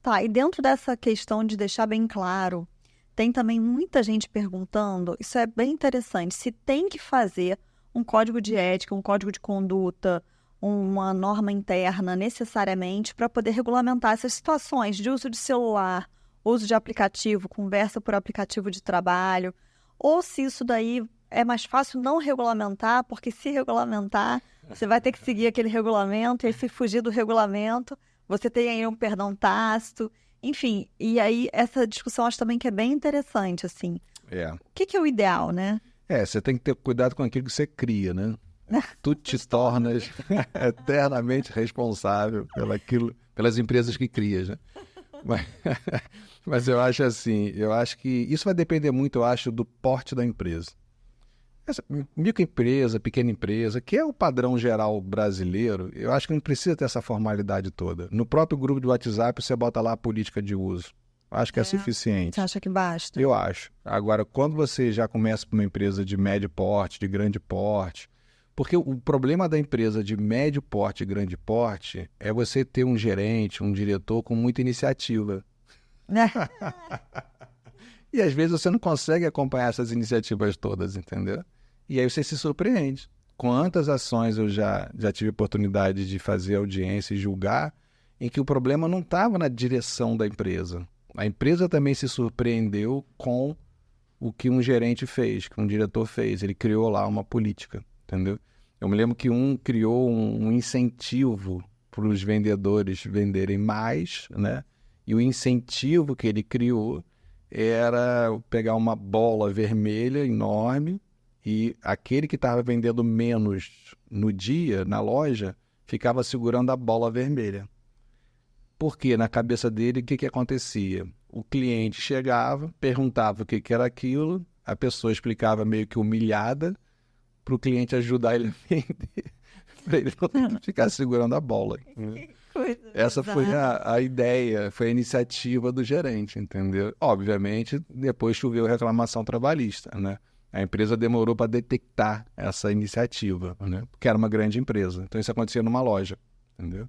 Tá, e dentro dessa questão de deixar bem claro, tem também muita gente perguntando, isso é bem interessante, se tem que fazer um código de ética, um código de conduta, uma norma interna necessariamente para poder regulamentar essas situações de uso de celular, uso de aplicativo, conversa por aplicativo de trabalho, ou se isso daí é mais fácil não regulamentar, porque se regulamentar, você vai ter que seguir aquele regulamento, e aí se fugir do regulamento, você tem aí um perdão tácito, enfim, e aí essa discussão acho também que é bem interessante, assim. O que é o ideal, né? Você tem que ter cuidado com aquilo que você cria, né? Tu te tornas eternamente responsável pelas empresas que crias, né? Mas eu acho assim, eu acho que isso vai depender muito, eu acho, do porte da empresa. Essa microempresa, pequena empresa, que é o padrão geral brasileiro, eu acho que não precisa ter essa formalidade toda. No próprio grupo de WhatsApp, você bota lá a política de uso. Acho que é suficiente. Você acha que basta? Eu acho. Agora, quando você já começa com uma empresa de médio porte, de grande porte, porque o problema da empresa de médio porte e grande porte é você ter um gerente, um diretor com muita iniciativa. E às vezes você não consegue acompanhar essas iniciativas todas, entendeu? E aí você se surpreende. Quantas ações eu já tive oportunidade de fazer audiência e julgar em que o problema não estava na direção da empresa. A empresa também se surpreendeu com o que um gerente fez, que um diretor fez. Ele criou lá uma política, entendeu? Eu me lembro que um criou um incentivo para os vendedores venderem mais, né? E o incentivo que ele criou era pegar uma bola vermelha enorme e aquele que estava vendendo menos no dia, na loja, ficava segurando a bola vermelha. Porque na cabeça dele, o que acontecia? O cliente chegava, perguntava o que era aquilo, a pessoa explicava meio que humilhada para o cliente ajudar ele a vender, para ele não ficar segurando a bola. Essa foi a ideia, foi a iniciativa do gerente, entendeu? Obviamente, depois choveu reclamação trabalhista, né? A empresa demorou para detectar essa iniciativa, né? Porque era uma grande empresa. Então, isso acontecia numa loja, entendeu?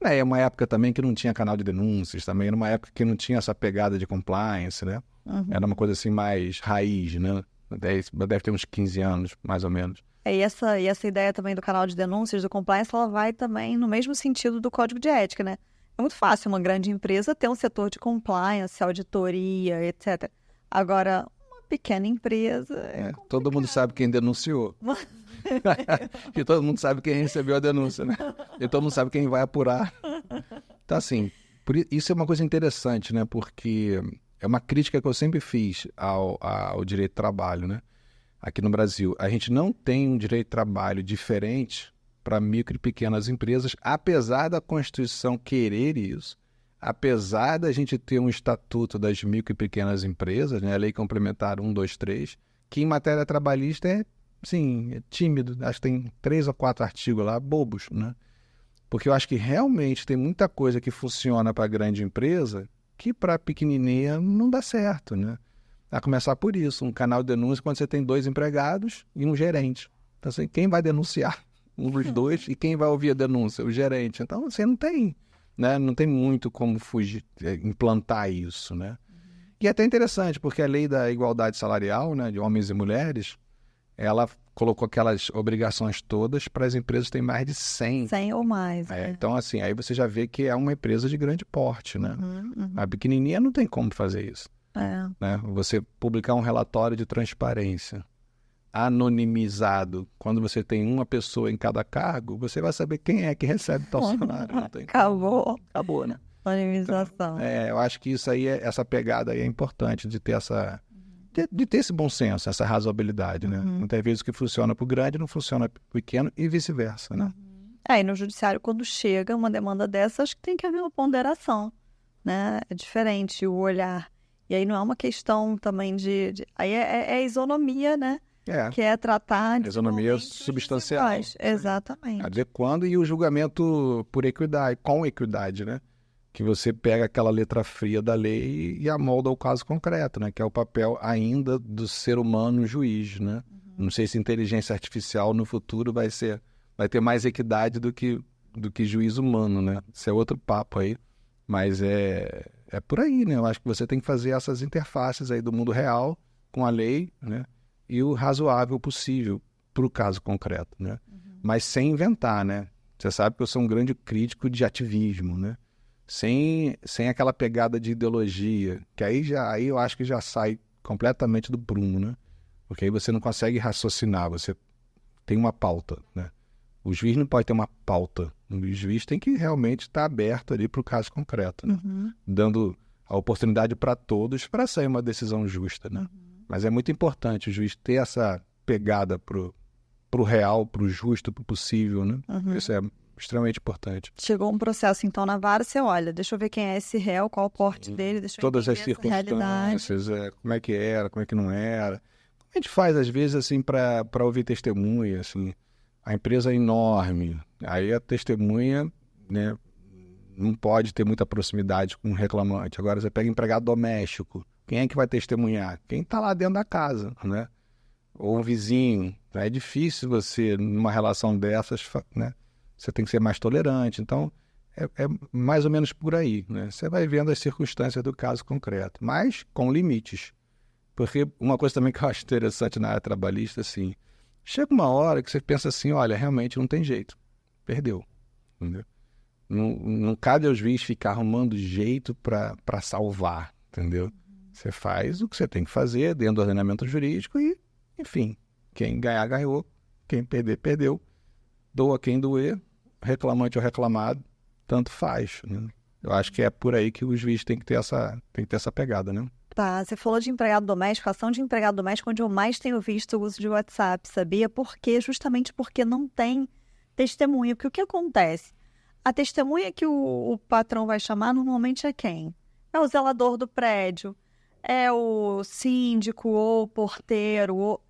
É uma época também que não tinha canal de denúncias, também era uma época que não tinha essa pegada de compliance, né? Era uma coisa assim mais raiz, né? Deve ter uns 15 anos, mais ou menos. E essa ideia também do canal de denúncias, do compliance, ela vai também no mesmo sentido do código de ética, né? É muito fácil uma grande empresa ter um setor de compliance, auditoria, etc. Agora, uma pequena empresa... todo mundo sabe quem denunciou. E todo mundo sabe quem recebeu a denúncia, né? E todo mundo sabe quem vai apurar. Então, assim, isso é uma coisa interessante, né? Porque é uma crítica que eu sempre fiz ao direito do trabalho, né? Aqui no Brasil, a gente não tem um direito de trabalho diferente para micro e pequenas empresas, apesar da Constituição querer isso, apesar da gente ter um estatuto das micro e pequenas empresas, né, a Lei Complementar 123, que em matéria trabalhista é tímido. Acho que tem 3 ou 4 artigos lá, bobos, né? Porque eu acho que realmente tem muita coisa que funciona para grande empresa que para pequenininha não dá certo, né? A começar por isso, um canal de denúncia quando você tem 2 empregados e um gerente. Então, assim, quem vai denunciar? Um dos 2 e quem vai ouvir a denúncia? O gerente. Então, você não tem, né? Não tem muito como fugir, implantar isso, né? E é até interessante, porque a lei da igualdade salarial, né, de homens e mulheres, ela colocou aquelas obrigações todas para as empresas que têm mais de 100. 100 ou mais. Então, assim, aí você já vê que é uma empresa de grande porte, né? A pequenininha não tem como fazer isso. Né? Você publicar um relatório de transparência anonimizado, quando você tem uma pessoa em cada cargo, você vai saber quem é que recebe tal salário. Acabou, né? Anonimização. Então, eu acho que isso aí, essa pegada aí é importante de ter de ter esse bom senso, essa razoabilidade, né? Muitas vezes o que funciona para o grande não funciona para o pequeno e vice-versa, né? E no judiciário, quando chega uma demanda dessa, acho que tem que haver uma ponderação, né? É diferente o olhar. E aí não é uma questão também aí é isonomia, né? Que é tratar de isonomia substancial. Exatamente. Adequando e o julgamento por equidade, com equidade, né? Que você pega aquela letra fria da lei e amolda o caso concreto, né? Que é o papel ainda do ser humano juiz, né? Não sei se inteligência artificial no futuro vai ter mais equidade do que juiz humano, né? Isso é outro papo aí, mas é por aí, né? Eu acho que você tem que fazer essas interfaces aí do mundo real com a lei, né? E o razoável possível para o caso concreto, né? Mas sem inventar, né? Você sabe que eu sou um grande crítico de ativismo, né? Sem aquela pegada de ideologia, que aí eu acho que já sai completamente do prumo, né? Porque aí você não consegue raciocinar, você tem uma pauta, né? O juiz não pode ter uma pauta. O juiz tem que realmente estar aberto ali para o caso concreto, né? Dando a oportunidade para todos para sair uma decisão justa, né? Mas é muito importante o juiz ter essa pegada pro real, pro justo, pro possível, né? Isso é extremamente importante. Chegou um processo, então, na vara, você olha, deixa eu ver quem é esse réu, qual o porte dele, deixa eu todas entender as circunstâncias, como é que era, como é que não era. gente faz, às vezes, assim, para ouvir testemunha, assim. A empresa é enorme, aí a testemunha, né, não pode ter muita proximidade com o reclamante. Agora você pega empregado doméstico, quem é que vai testemunhar? Quem está lá dentro da casa, né? Ou um vizinho. É difícil você, numa relação dessas, né? Você tem que ser mais tolerante. Então, é mais ou menos por aí, né? Você vai vendo as circunstâncias do caso concreto, mas com limites. Porque uma coisa também que eu acho interessante na área trabalhista, assim, chega uma hora que você pensa assim, olha, realmente não tem jeito, perdeu, entendeu? Não cabe ao juiz ficar arrumando jeito para salvar, entendeu? Você faz o que você tem que fazer dentro do ordenamento jurídico e, enfim, quem ganhar, ganhou, quem perder, perdeu, doa quem doer, reclamante ou reclamado, tanto faz, né? Eu acho que é por aí que o juiz tem que ter essa pegada, né? Tá, você falou de empregado doméstico, ação de empregado doméstico, onde eu mais tenho visto o uso de WhatsApp, sabia? Justamente porque não tem testemunha. Porque o que acontece? A testemunha que o patrão vai chamar normalmente é quem? É o zelador do prédio, é o síndico ou o porteiro.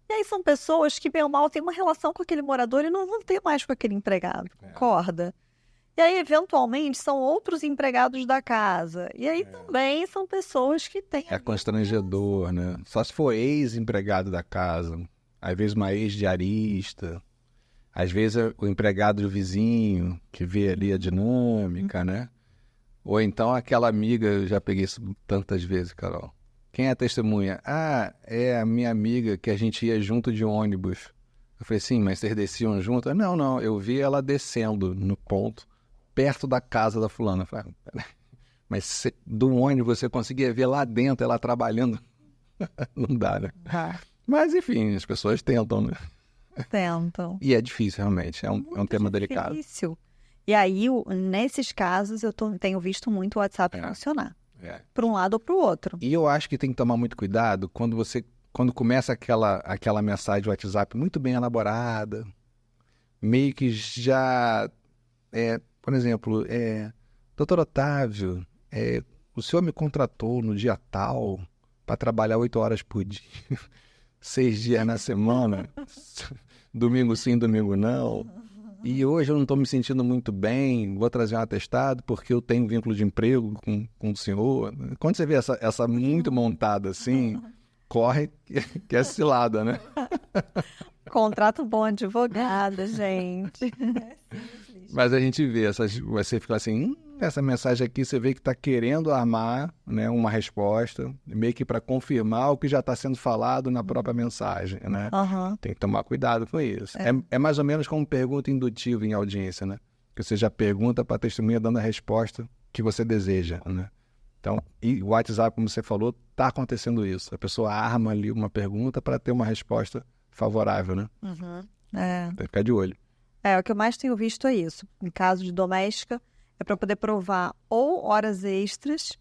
E aí são pessoas que, bem ou mal, têm uma relação com aquele morador e não vão ter mais com aquele empregado, concorda? E aí, eventualmente, são outros empregados da casa. E aí também são pessoas que têm... É constrangedor, né? Só se for ex-empregado da casa, às vezes uma ex-diarista, às vezes é o empregado do vizinho, que vê ali a dinâmica, né? Ou então aquela amiga, eu já peguei isso tantas vezes, Carol. Quem é a testemunha? Ah, é a minha amiga que a gente ia junto de ônibus. Eu falei, sim, mas vocês desciam junto? Não, eu vi ela descendo no ponto, perto da casa da fulana. Eu falei, mas do ônibus você conseguia ver lá dentro ela trabalhando? Não dá, né? Mas, enfim, as pessoas tentam, né? Tentam. E é difícil, realmente. É um tema delicado. Difícil. E aí, nesses casos, eu tenho visto muito o WhatsApp funcionar. Para um lado ou para o outro. E eu acho que tem que tomar muito cuidado quando começa aquela mensagem do WhatsApp muito bem elaborada, meio que já... por exemplo, doutor Otávio, o senhor me contratou no dia tal para trabalhar 8 horas por dia, 6 dias na semana, domingo sim, domingo não, e hoje eu não estou me sentindo muito bem, vou trazer um atestado porque eu tenho vínculo de emprego com o senhor. Quando você vê essa muito montada assim, corre que é cilada, né? Contrata um bom advogado, gente. Mas a gente vê, você fica assim, essa mensagem aqui você vê que está querendo armar, né, uma resposta, meio que para confirmar o que já está sendo falado na própria mensagem, né? Tem que tomar cuidado com isso. É mais ou menos como pergunta indutiva em audiência, né? Que você já pergunta para a testemunha dando a resposta que você deseja, né? Então, e o WhatsApp, como você falou, está acontecendo isso. A pessoa arma ali uma pergunta para ter uma resposta favorável, né? Tem que ficar de olho. O que eu mais tenho visto é isso. Em caso de doméstica, é para poder provar ou horas extras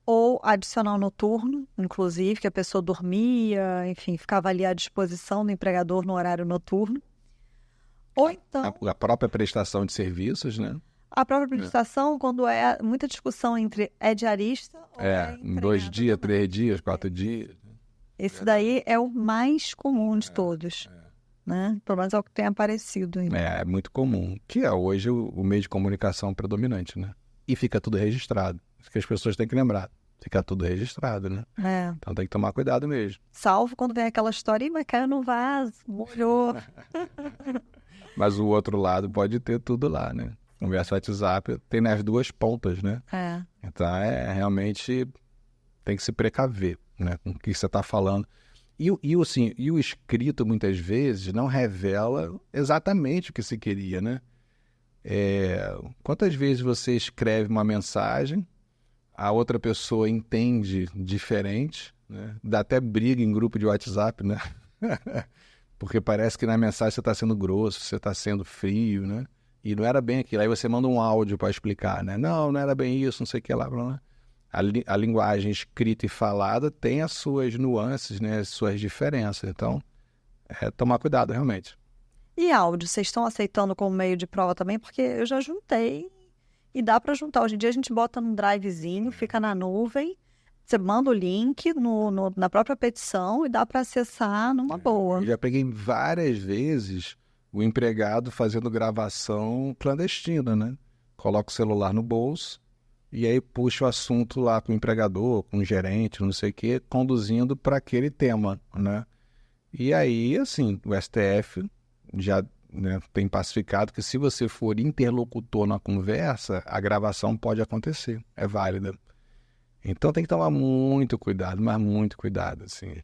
ou adicional noturno, inclusive, que a pessoa dormia, enfim, ficava ali à disposição do empregador no horário noturno. Ou então... A própria prestação de serviços, né? A própria prestação, quando é muita discussão entre diarista ou 2 dias, 3 dias, 4 dias. Esse daí é o mais comum de todos. Né? Pelo menos é o que tem aparecido ainda. É muito comum, que é hoje o meio de comunicação predominante, né? E fica tudo registrado. Isso que as pessoas têm que lembrar. Fica tudo registrado, né? Então tem que tomar cuidado mesmo. Salvo quando vem aquela história, mas caiu no vaso, molhou. Mas o outro lado pode ter tudo lá, né? Conversa WhatsApp tem nas duas pontas, né? Então realmente tem que se precaver, né? Com o que você está falando. E o escrito, muitas vezes, não revela exatamente o que se queria, né? Quantas vezes você escreve uma mensagem, a outra pessoa entende diferente, né? Dá até briga em grupo de WhatsApp, né? Porque parece que na mensagem você está sendo grosso, você está sendo frio, né? E não era bem aquilo. Aí você manda um áudio para explicar, né? Não era bem isso, não sei o que lá, blá, blá. A linguagem escrita e falada tem as suas nuances, né? As suas diferenças. Então, tomar cuidado, realmente. E áudio, vocês estão aceitando como meio de prova também? Porque eu já juntei e dá para juntar. Hoje em dia a gente bota num drivezinho, fica na nuvem, Você manda o link na própria petição e dá para acessar numa boa. Eu já peguei várias vezes o empregado fazendo gravação clandestina, né? Coloca o celular no bolso e aí puxa o assunto lá com o empregador, com o gerente, não sei o quê, conduzindo para aquele tema, né? E aí, assim, o STF já, né, tem pacificado que se você for interlocutor na conversa, a gravação pode acontecer, é válida. Então tem que tomar muito cuidado, mas muito cuidado, assim.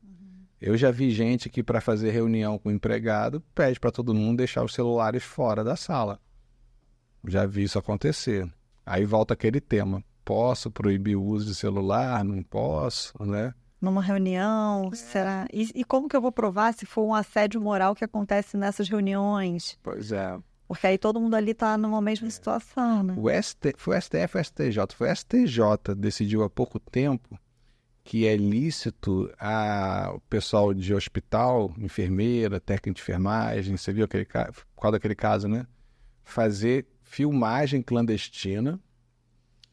Eu já vi gente que para fazer reunião com o empregado pede para todo mundo deixar os celulares fora da sala. Já vi isso acontecer. Aí volta aquele tema. Posso proibir o uso de celular? Não posso, né? Numa reunião, será? E como que eu vou provar se for um assédio moral que acontece nessas reuniões? Pois é. Porque aí todo mundo ali está numa mesma situação, né? Foi o STF ou o STJ? Foi o STJ decidiu há pouco tempo que é lícito o pessoal de hospital, enfermeira, técnico de enfermagem, você viu por causa daquele caso, né? Fazer filmagem clandestina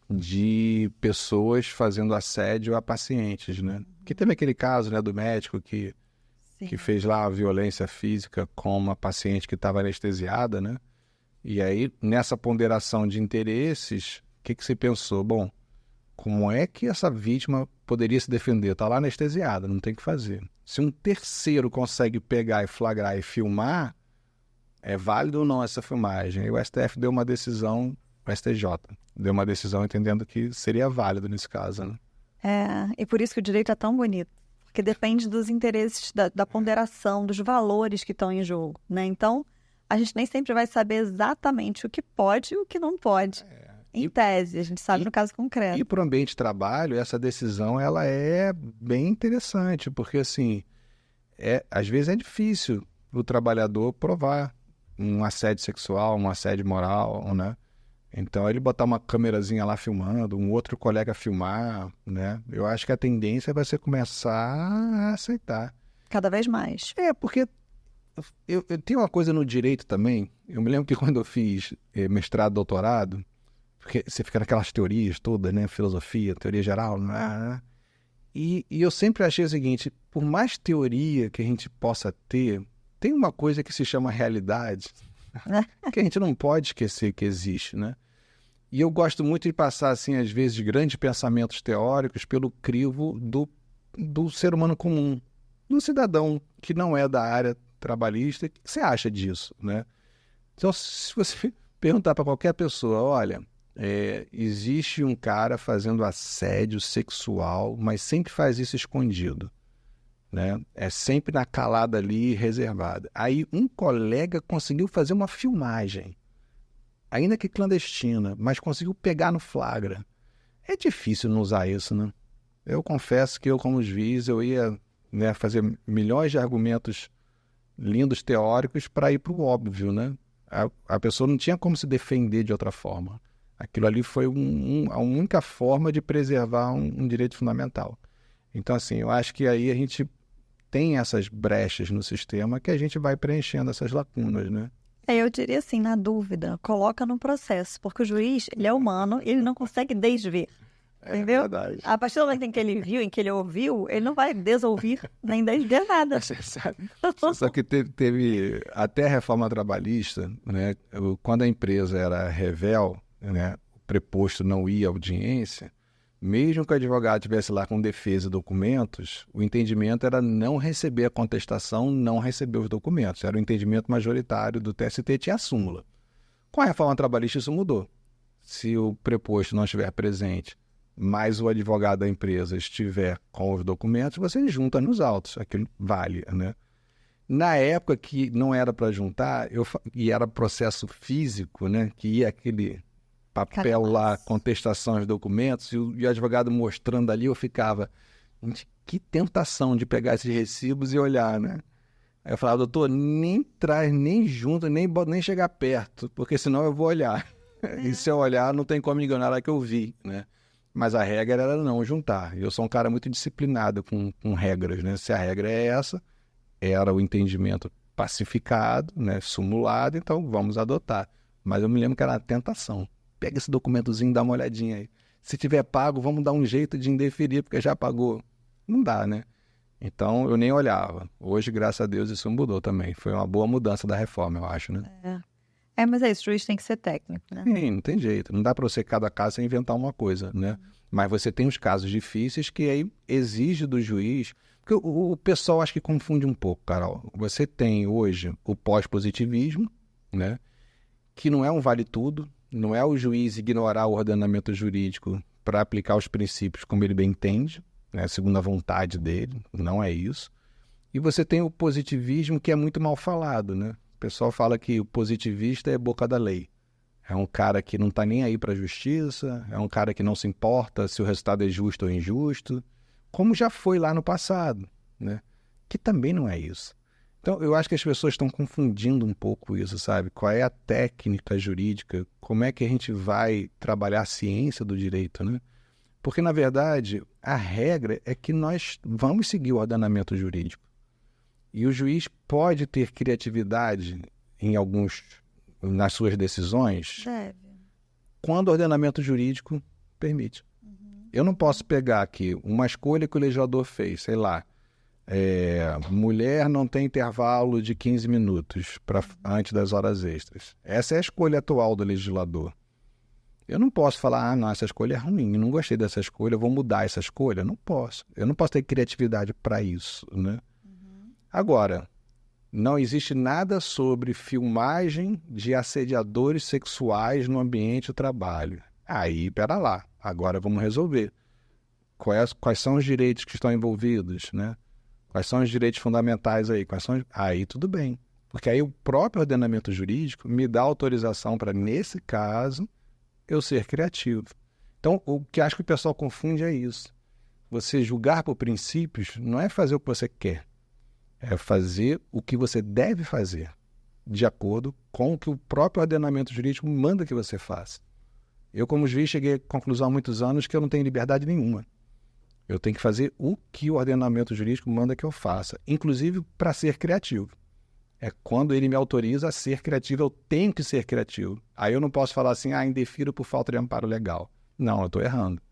de pessoas fazendo assédio a pacientes, né? Que teve aquele caso, né, do médico que fez lá a violência física com uma paciente que estava anestesiada, né? E aí, nessa ponderação de interesses, o que você pensou? Bom, como é que essa vítima poderia se defender? Está lá anestesiada, não tem o que fazer. Se um terceiro consegue pegar e flagrar e filmar, é válido ou não essa filmagem? E o STF deu uma decisão, o STJ deu uma decisão entendendo que seria válido nesse caso, né? E por isso que o direito é tão bonito. Porque depende dos interesses, da ponderação, dos valores que estão em jogo, né? Então, a gente nem sempre vai saber exatamente o que pode e o que não pode. Em tese, a gente sabe no caso concreto. E para o ambiente de trabalho, essa decisão ela é bem interessante, porque assim, às vezes é difícil o trabalhador provar um assédio sexual, um assédio moral, né? Então, ele botar uma câmerazinha lá filmando, um outro colega filmar, né? Eu acho que a tendência vai ser começar a aceitar. Cada vez mais. Porque eu tenho uma coisa no direito também. Eu me lembro que quando eu fiz mestrado, doutorado, porque você fica naquelas teorias todas, né? Filosofia, teoria geral, né? E eu sempre achei o seguinte, por mais teoria que a gente possa ter, tem uma coisa que se chama realidade, que a gente não pode esquecer que existe, né? E eu gosto muito de passar, assim, às vezes, grandes pensamentos teóricos pelo crivo do ser humano comum, do cidadão que não é da área trabalhista. O que você acha disso, né? Então, se você perguntar para qualquer pessoa, olha, existe um cara fazendo assédio sexual, mas sempre faz isso escondido, né? É sempre na calada ali, reservada. Aí um colega conseguiu fazer uma filmagem, ainda que clandestina, mas conseguiu pegar no flagra. É difícil não usar isso, né? Eu confesso que eu, como juiz, eu ia, né, fazer milhões de argumentos lindos teóricos para ir para o óbvio, né? A pessoa não tinha como se defender de outra forma. Aquilo ali foi a única forma de preservar um direito fundamental. Então, assim, eu acho que aí a gente tem essas brechas no sistema que a gente vai preenchendo essas lacunas, né? Eu diria assim, na dúvida, coloca no processo, porque o juiz, ele é humano, ele não consegue desver, entendeu? Verdade. A partir do momento em que ele viu, em que ele ouviu, ele não vai desouvir nem desver nada. Você sabe que teve até a reforma trabalhista, né? Quando a empresa era revel, né? O preposto não ia à audiência, mesmo que o advogado estivesse lá com defesa e documentos, o entendimento era não receber a contestação, não receber os documentos. Era o entendimento majoritário do TST, tinha a súmula. Com a reforma trabalhista isso mudou. Se o preposto não estiver presente, mas o advogado da empresa estiver com os documentos, você junta nos autos. Aquilo vale, né? Na época que não era para juntar, e era processo físico, né? Que ia aquele papel lá, contestação aos documentos, e o advogado mostrando ali, eu ficava, gente, que tentação de pegar esses recibos e olhar, né? Aí eu falava, doutor, nem traz, nem junta, nem chegar perto, porque senão eu vou olhar. E se eu olhar, não tem como me enganar lá que eu vi, né? Mas a regra era não juntar. Eu sou um cara muito disciplinado com regras, né? Se a regra é essa, era o entendimento pacificado, né? Simulado, então vamos adotar. Mas eu me lembro que era uma tentação. Pega esse documentozinho, dá uma olhadinha aí. Se tiver pago, vamos dar um jeito de indeferir, porque já pagou. Não dá, né? Então, eu nem olhava. Hoje, graças a Deus, isso mudou também. Foi uma boa mudança da reforma, eu acho, né? Mas é isso, o juiz tem que ser técnico, né? Sim, não tem jeito. Não dá para você, cada caso, inventar uma coisa, né? Mas você tem os casos difíceis que aí exige do juiz... Porque o pessoal acho que confunde um pouco, Carol. Você tem hoje o pós-positivismo, né? Que não é um vale-tudo, não é o juiz ignorar o ordenamento jurídico para aplicar os princípios como ele bem entende, né? Segundo a vontade dele, não é isso. E você tem o positivismo que é muito mal falado, né? O pessoal fala que o positivista é boca da lei. É um cara que não está nem aí para a justiça, é um cara que não se importa se o resultado é justo ou injusto, como já foi lá no passado, né? Que também não é isso. Então, eu acho que as pessoas estão confundindo um pouco isso, sabe? Qual é a técnica jurídica? Como é que a gente vai trabalhar a ciência do direito, né? Porque, na verdade, a regra é que nós vamos seguir o ordenamento jurídico. E o juiz pode ter criatividade nas suas decisões quando o ordenamento jurídico permite. Eu não posso pegar aqui uma escolha que o legislador fez, sei lá, mulher não tem intervalo de 15 minutos antes das horas extras. Essa é a escolha atual do legislador. Eu não posso falar, não, essa escolha é ruim, eu não gostei dessa escolha, eu vou mudar essa escolha. Não posso. Eu não posso ter criatividade para isso, né? Agora, não existe nada sobre filmagem de assediadores sexuais no ambiente do trabalho. Aí, pera lá, agora vamos resolver. Quais são os direitos que estão envolvidos, né? Quais são os direitos fundamentais aí? Aí tudo bem. Porque aí o próprio ordenamento jurídico me dá autorização para, nesse caso, eu ser criativo. Então, o que acho que o pessoal confunde é isso. Você julgar por princípios não é fazer o que você quer. É fazer o que você deve fazer, de acordo com o que o próprio ordenamento jurídico manda que você faça. Eu, como juiz, cheguei à conclusão há muitos anos que eu não tenho liberdade nenhuma. Eu tenho que fazer o que o ordenamento jurídico manda que eu faça, inclusive para ser criativo. É quando ele me autoriza a ser criativo, eu tenho que ser criativo. Aí eu não posso falar assim, indefiro por falta de amparo legal. Não, eu estou errando.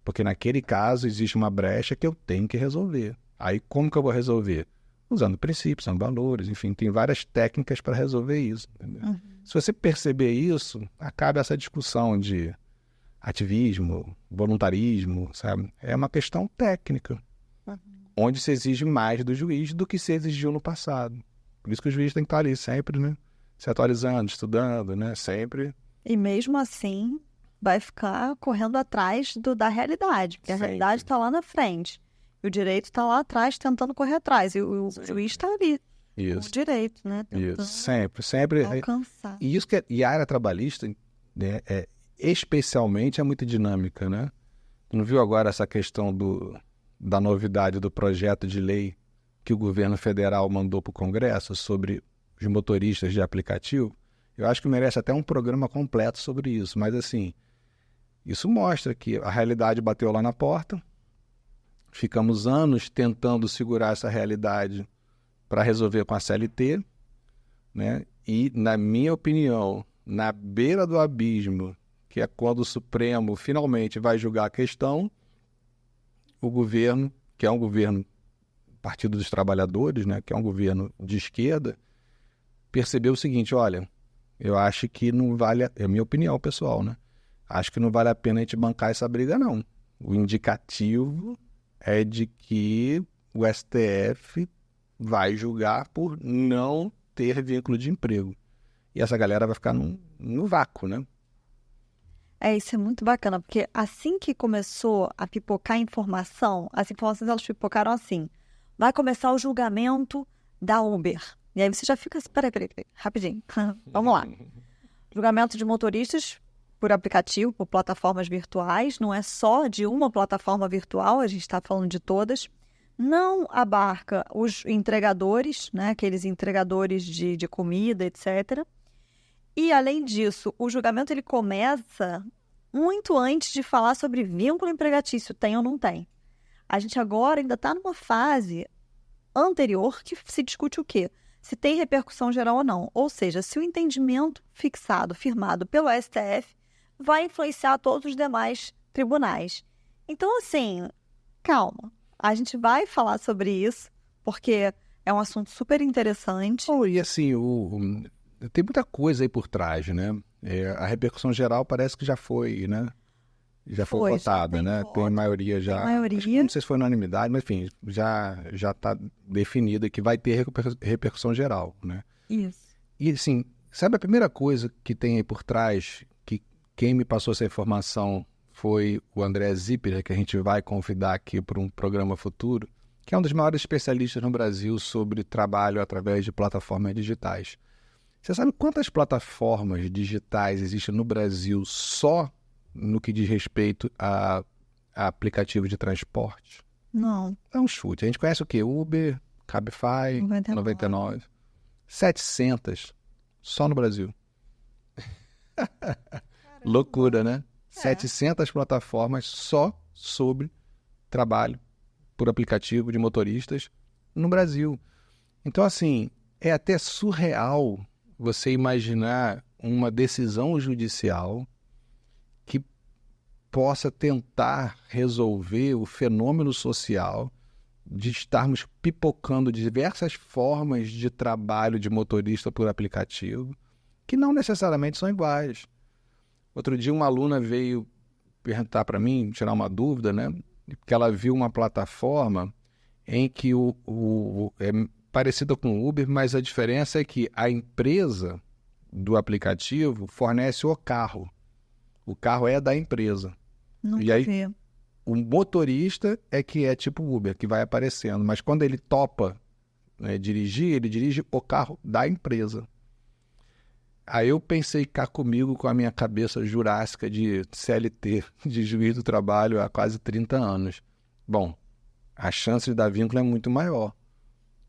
Porque naquele caso existe uma brecha que eu tenho que resolver. Aí como que eu vou resolver? Usando princípios, usando valores, enfim, tem várias técnicas para resolver isso. Entendeu? Se você perceber isso, acaba essa discussão de ativismo, voluntarismo, sabe? É uma questão técnica, onde se exige mais do juiz do que se exigiu no passado. Por isso que o juiz tem que estar ali sempre, né? Se atualizando, estudando, né? Sempre. E mesmo assim, vai ficar correndo atrás da realidade, porque a realidade está lá na frente. E o direito está lá atrás, tentando correr atrás. E o juiz está ali, com o direito, né? Isso, sempre. Alcançar. E a área trabalhista, né, especialmente, é muito dinâmica, né? Tu não viu agora essa questão da novidade do projeto de lei que o governo federal mandou para o Congresso sobre os motoristas de aplicativo? Eu acho que merece até um programa completo sobre isso. Mas, assim, isso mostra que a realidade bateu lá na porta. Ficamos anos tentando segurar essa realidade para resolver com a CLT, né? E, na minha opinião, na beira do abismo, que é quando o Supremo finalmente vai julgar a questão, o governo, que é um governo Partido dos Trabalhadores, né? Que é um governo de esquerda, percebeu o seguinte, olha, eu acho que não vale, é a minha opinião pessoal, né? Acho que não vale a pena a gente bancar essa briga, não. O indicativo é de que o STF vai julgar por não ter vínculo de emprego. E essa galera vai ficar no vácuo, né? Isso é muito bacana, porque assim que começou a pipocar informação, as informações elas pipocaram assim, vai começar o julgamento da Uber. E aí você já fica assim, peraí, rapidinho, vamos lá. Julgamento de motoristas por aplicativo, por plataformas virtuais, não é só de uma plataforma virtual, a gente está falando de todas. Não abarca os entregadores, né, aqueles entregadores de comida, etc. E, além disso, o julgamento ele começa muito antes de falar sobre vínculo empregatício, tem ou não tem. A gente agora ainda está numa fase anterior que se discute o quê? Se tem repercussão geral ou não. Ou seja, se o entendimento fixado, firmado pelo STF, vai influenciar todos os demais tribunais. Então, assim, calma. A gente vai falar sobre isso, porque é um assunto super interessante. E assim, tem muita coisa aí por trás, né? A repercussão geral parece que já foi, né? Já foi votada, né? Tem maioria já. Tem maioria. Acho que não sei se foi unanimidade, mas enfim, já está definido que vai ter repercussão geral, né? Isso. E assim, sabe a primeira coisa que tem aí por trás, que quem me passou essa informação foi o André Zipper, que a gente vai convidar aqui para um programa futuro, que é um dos maiores especialistas no Brasil sobre trabalho através de plataformas digitais. Você sabe quantas plataformas digitais existem no Brasil só no que diz respeito a aplicativo de transporte? Não. É um chute. A gente conhece o quê? Uber, Cabify, 99. 700 só no Brasil. Loucura, né? 700 plataformas só sobre trabalho por aplicativo de motoristas no Brasil. Então, assim, é até surreal você imaginar uma decisão judicial que possa tentar resolver o fenômeno social de estarmos pipocando diversas formas de trabalho de motorista por aplicativo, que não necessariamente são iguais. Outro dia uma aluna veio perguntar para mim, tirar uma dúvida, né? Porque ela viu uma plataforma em que é parecida com o Uber, mas a diferença é que a empresa do aplicativo fornece o carro. O carro é da empresa. Nunca e aí vi. o motorista é que é tipo Uber, que vai aparecendo. Mas quando ele topa, né, dirigir, ele dirige o carro da empresa. Aí eu pensei cá comigo com a minha cabeça jurássica de CLT, de juiz do trabalho há quase 30 anos. Bom, a chance de dar vínculo é muito maior.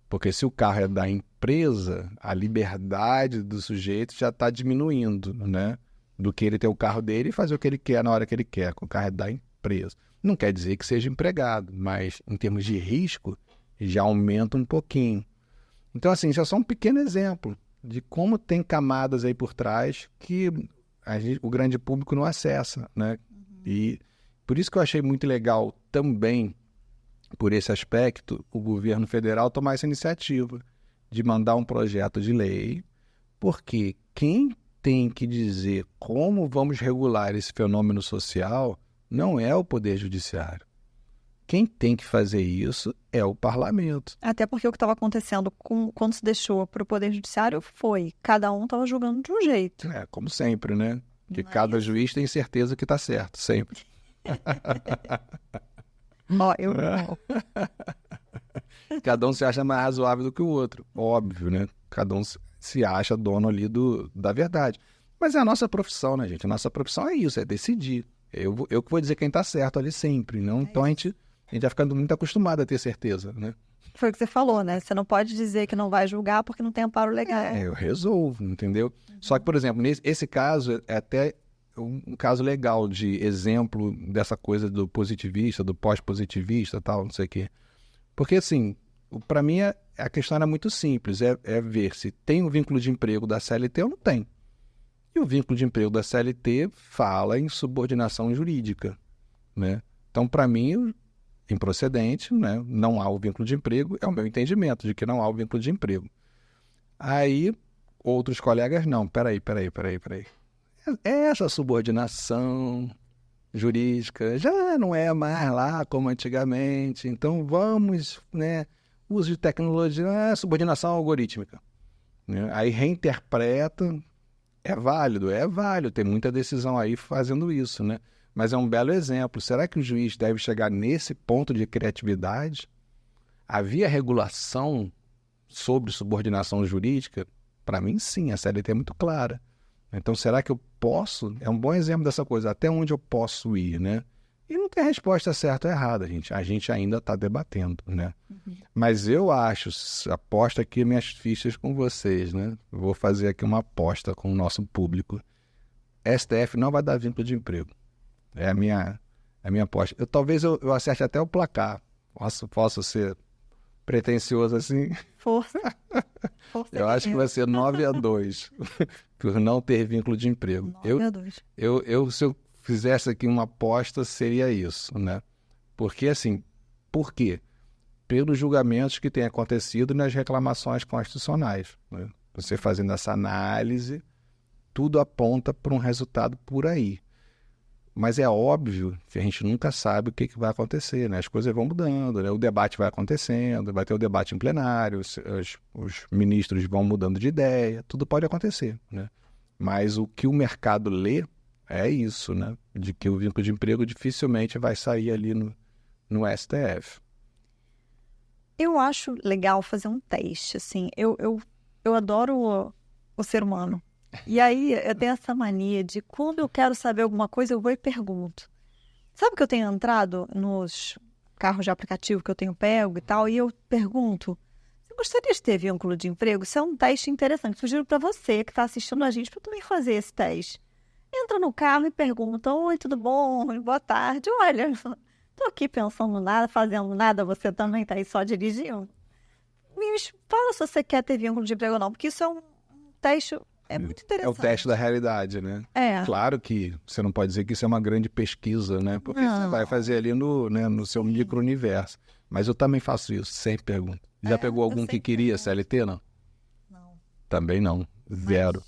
Porque se o carro é da empresa, a liberdade do sujeito já está diminuindo, né? Do que ele ter o carro dele e fazer o que ele quer na hora que ele quer, com o carro é da empresa. Não quer dizer que seja empregado, mas em termos de risco, já aumenta um pouquinho. Então, assim, já só um pequeno exemplo de como tem camadas aí por trás que o grande público não acessa, né? E por isso que eu achei muito legal também, por esse aspecto, o governo federal tomar essa iniciativa de mandar um projeto de lei, porque quem tem que dizer como vamos regular esse fenômeno social não é o Poder Judiciário. Quem tem que fazer isso é o parlamento. Até porque o que estava acontecendo quando se deixou para o Poder Judiciário foi cada um estava julgando de um jeito. É, como sempre, né? Que Não é cada isso? juiz tem certeza que está certo, sempre. Ó, eu Cada um se acha mais razoável do que o outro. Óbvio, né? Cada um se acha dono ali da verdade. Mas é a nossa profissão, né, gente? A nossa profissão é isso, é decidir. Eu que vou dizer quem está certo ali sempre. Não? Então a gente vai ficando muito acostumado a ter certeza, né? Foi o que você falou, né? Você não pode dizer que não vai julgar porque não tem amparo legal. Eu resolvo, entendeu? Só que, por exemplo, esse caso é até um caso legal de exemplo dessa coisa do positivista, do pós-positivista, tal, não sei o quê. Porque, assim, para mim a questão era muito simples, é ver se tem um vínculo de emprego da CLT ou não tem. E o vínculo de emprego da CLT fala em subordinação jurídica, né? Então, para mim, improcedente, né? Não há o vínculo de emprego, é o meu entendimento de que não há o vínculo de emprego. Aí, outros colegas, não, peraí. Essa subordinação jurídica já não é mais lá como antigamente, então vamos, né? Uso de tecnologia, subordinação algorítmica. Né? Aí reinterpreta, é válido, tem muita decisão aí fazendo isso, né? Mas é um belo exemplo. Será que o juiz deve chegar nesse ponto de criatividade? Havia regulação sobre subordinação jurídica? Para mim, sim, a CLT é muito clara. Então, será que eu posso? É um bom exemplo dessa coisa, até onde eu posso ir, né? E não tem resposta certa ou errada, gente. A gente ainda está debatendo, né? Mas eu acho, aposto aqui minhas fichas com vocês, né? Vou fazer aqui uma aposta com o nosso público. STF não vai dar vínculo de emprego. É a minha aposta. Talvez eu acerte até o placar. Posso ser pretencioso assim? Força. Eu acho que vai ser 9-2 por não ter vínculo de emprego. 9-2. Se eu fizesse aqui uma aposta, seria isso, né? Porque, assim, por quê? Pelos julgamentos que têm acontecido nas reclamações constitucionais, né? Você fazendo essa análise, tudo aponta para um resultado por aí. Mas é óbvio que a gente nunca sabe o que vai acontecer, né? As coisas vão mudando, né? O debate vai acontecendo, vai ter o debate em plenário, os ministros vão mudando de ideia, tudo pode acontecer, né? Mas o que o mercado lê é isso, né? De que o vínculo de emprego dificilmente vai sair ali no STF. Eu acho legal fazer um teste, assim. Eu adoro o ser humano. E aí, eu tenho essa mania de quando eu quero saber alguma coisa, eu vou e pergunto. Sabe que eu tenho entrado nos carros de aplicativo que eu tenho pego e tal, e eu pergunto, você gostaria de ter vínculo de emprego? Isso é um teste interessante. Sugiro para você que está assistindo a gente para também fazer esse teste. Entra no carro e pergunta, oi, tudo bom? Boa tarde. Olha, tô aqui pensando nada, fazendo nada, você também tá aí só dirigindo. Me fala se você quer ter vínculo de emprego ou não, porque isso é um teste... É muito interessante. É o teste da realidade, né? É. Claro que você não pode dizer que isso é uma grande pesquisa, né? Porque você vai fazer ali no seu micro-universo. Mas eu também faço isso, sempre pergunto. Já pegou algum que queria CLT, não? Não. Também não. Zero.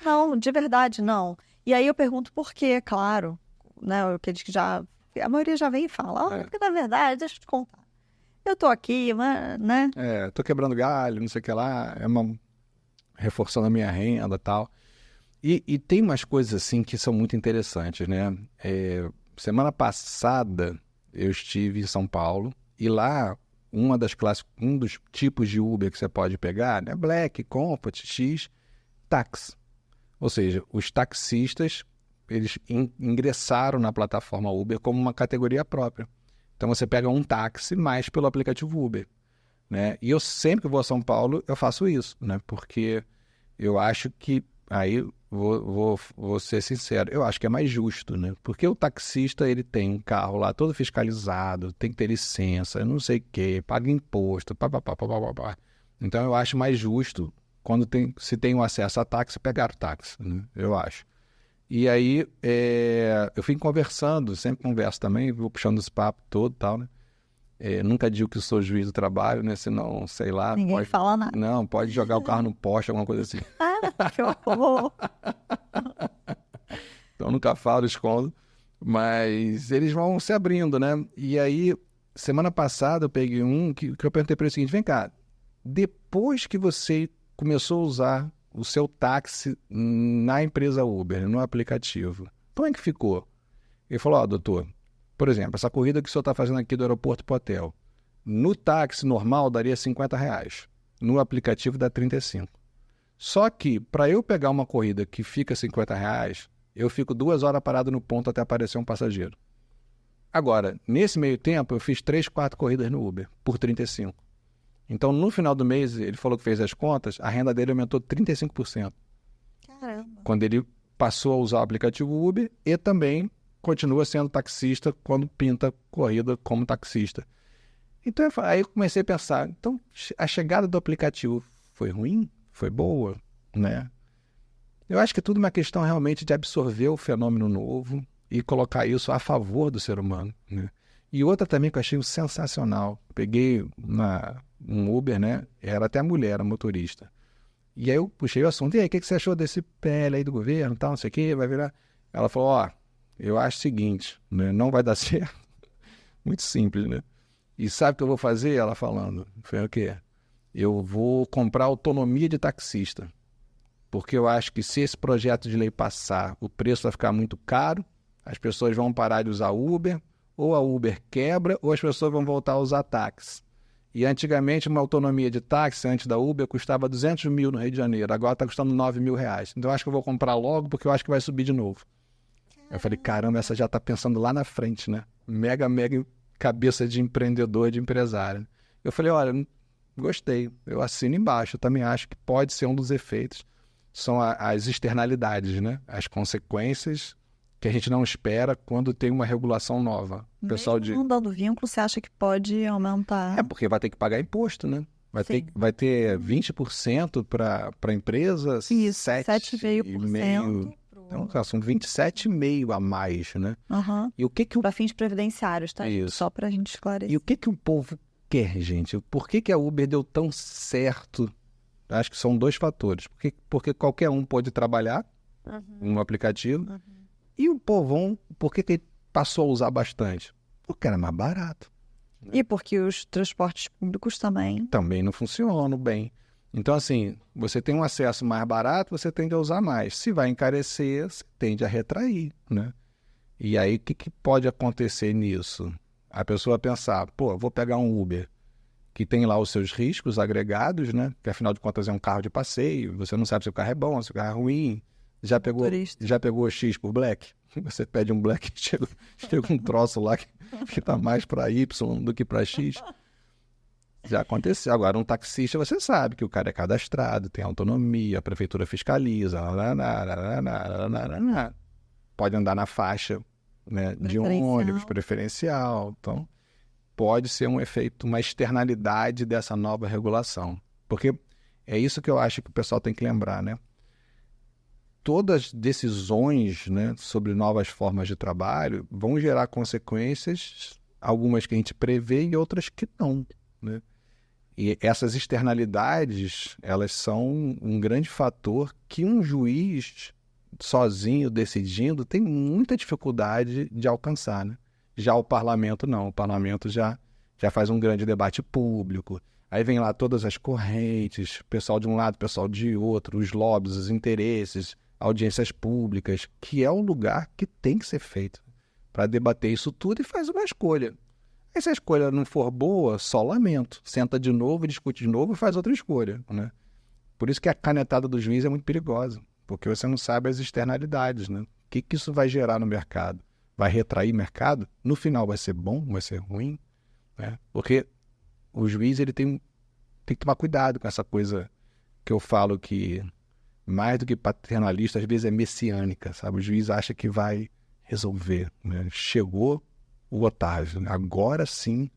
Não, de verdade, não. E aí eu pergunto por quê, claro. Né? Aqueles que já... A maioria já vem e fala, porque na verdade, deixa eu te contar. Eu tô aqui, né? Tô quebrando galho, não sei o que lá, reforçando a minha renda e tal. E tem umas coisas assim que são muito interessantes, né? Semana passada eu estive em São Paulo e lá um dos tipos de Uber que você pode pegar, né? Black, Comfort, X, táxi. Ou seja, os taxistas, eles ingressaram na plataforma Uber como uma categoria própria. Então você pega um táxi mais pelo aplicativo Uber, né? E eu sempre que vou a São Paulo, eu faço isso, né? Porque eu acho que, aí vou ser sincero, eu acho que é mais justo, né? Porque o taxista, ele tem um carro lá todo fiscalizado, tem que ter licença, não sei o quê, paga imposto, pá. Então eu acho mais justo, se tem o acesso a táxi, pegar o táxi, né? Eu acho. E aí, eu fui conversando, sempre converso também, vou puxando os papos todo e tal, né? Nunca digo que sou juiz do trabalho, né? Senão, sei lá... Ninguém fala nada. Não, pode jogar o carro no poste, alguma coisa assim. Que horror! Então, nunca falo, escondo. Mas eles vão se abrindo, né? E aí, semana passada, eu peguei um que eu perguntei para ele o seguinte, vem cá, depois que você começou a usar o seu táxi na empresa Uber, no aplicativo, como é que ficou? Ele falou, doutor, por exemplo, essa corrida que o senhor está fazendo aqui do aeroporto para o hotel, no táxi normal daria R$50, no aplicativo dá 35. Só que, para eu pegar uma corrida que fica R$50, eu fico 2 horas parado no ponto até aparecer um passageiro. Agora, nesse meio tempo, eu fiz 3, 4 corridas no Uber, por 35. Então, no final do mês, ele falou que fez as contas, a renda dele aumentou 35%. Caramba! Quando ele passou a usar o aplicativo Uber e também continua sendo taxista quando pinta corrida como taxista. Então, aí eu comecei a pensar, então, a chegada do aplicativo foi ruim? Foi boa? Né? Eu acho que é tudo uma questão realmente de absorver o fenômeno novo e colocar isso a favor do ser humano, né? E outra também que eu achei sensacional. Peguei um Uber, né? Era até a mulher, a motorista. E aí eu puxei o assunto. E aí, o que você achou desse PL aí do governo, tal, não sei o quê, vai virar... Ela falou, eu acho o seguinte, né? Não vai dar certo. Muito simples, né? E sabe o que eu vou fazer? Ela falando. Foi o quê? Eu vou comprar autonomia de taxista. Porque eu acho que se esse projeto de lei passar, o preço vai ficar muito caro, as pessoas vão parar de usar Uber, ou a Uber quebra, ou as pessoas vão voltar a usar táxi. E antigamente uma autonomia de táxi, antes da Uber, custava 200 mil no Rio de Janeiro. Agora está custando 9 mil reais. Então eu acho que eu vou comprar logo, porque eu acho que vai subir de novo. Eu falei, caramba, essa já está pensando lá na frente, né? Mega cabeça de empreendedor, de empresário. Eu falei, olha, gostei. Eu assino embaixo. Eu também acho que pode ser um dos efeitos. São as externalidades, né? As consequências que a gente não espera quando tem uma regulação nova. Mesmo não dando vínculo, você acha que pode aumentar? Porque vai ter que pagar imposto, né? Vai ter 20% para a empresa, isso, 7,5% Então, são 27,5 a mais, né? Aham. E o que Para fins previdenciários, tá? Isso. Só para a gente esclarecer. E o que o povo quer, gente? Por que a Uber deu tão certo? Acho que são 2 fatores. Porque qualquer um pode trabalhar no aplicativo. E o povão, por que ele passou a usar bastante? Porque era mais barato. E porque os transportes públicos também. Também não funcionam bem. Então, assim, você tem um acesso mais barato, você tende a usar mais. Se vai encarecer, você tende a retrair, né? E aí, o que pode acontecer nisso? A pessoa pensar, pô, vou pegar um Uber, que tem lá os seus riscos agregados, né? Que afinal de contas é um carro de passeio, você não sabe se o carro é bom, se o carro é ruim. Já pegou X por Black? Você pede um Black e chega um troço lá que tá mais para Y do que para X. Já aconteceu. Agora, um taxista, você sabe que o cara é cadastrado, tem autonomia, a prefeitura fiscaliza, pode andar na faixa, né, de ônibus preferencial. Então, pode ser um efeito, uma externalidade dessa nova regulação. Porque é isso que eu acho que o pessoal tem que lembrar, né? Todas as decisões, né, sobre novas formas de trabalho vão gerar consequências, algumas que a gente prevê e outras que não, né? E essas externalidades, elas são um grande fator que um juiz sozinho decidindo tem muita dificuldade de alcançar, né? Já o parlamento não, o parlamento já faz um grande debate público, aí vem lá todas as correntes, pessoal de um lado, pessoal de outro, os lobbies, os interesses, audiências públicas, que é o lugar que tem que ser feito para debater isso tudo e faz uma escolha. Aí se a escolha não for boa, só lamento. Senta de novo, discute de novo e faz outra escolha, né? Por isso que a canetada do juiz é muito perigosa, porque você não sabe as externalidades, né? O que isso vai gerar no mercado? Vai retrair mercado? No final vai ser bom? Vai ser ruim? Né? Porque o juiz ele tem que tomar cuidado com essa coisa que eu falo que mais do que paternalista, às vezes é messiânica, sabe? O juiz acha que vai resolver, né? Chegou o Otávio, né? Agora sim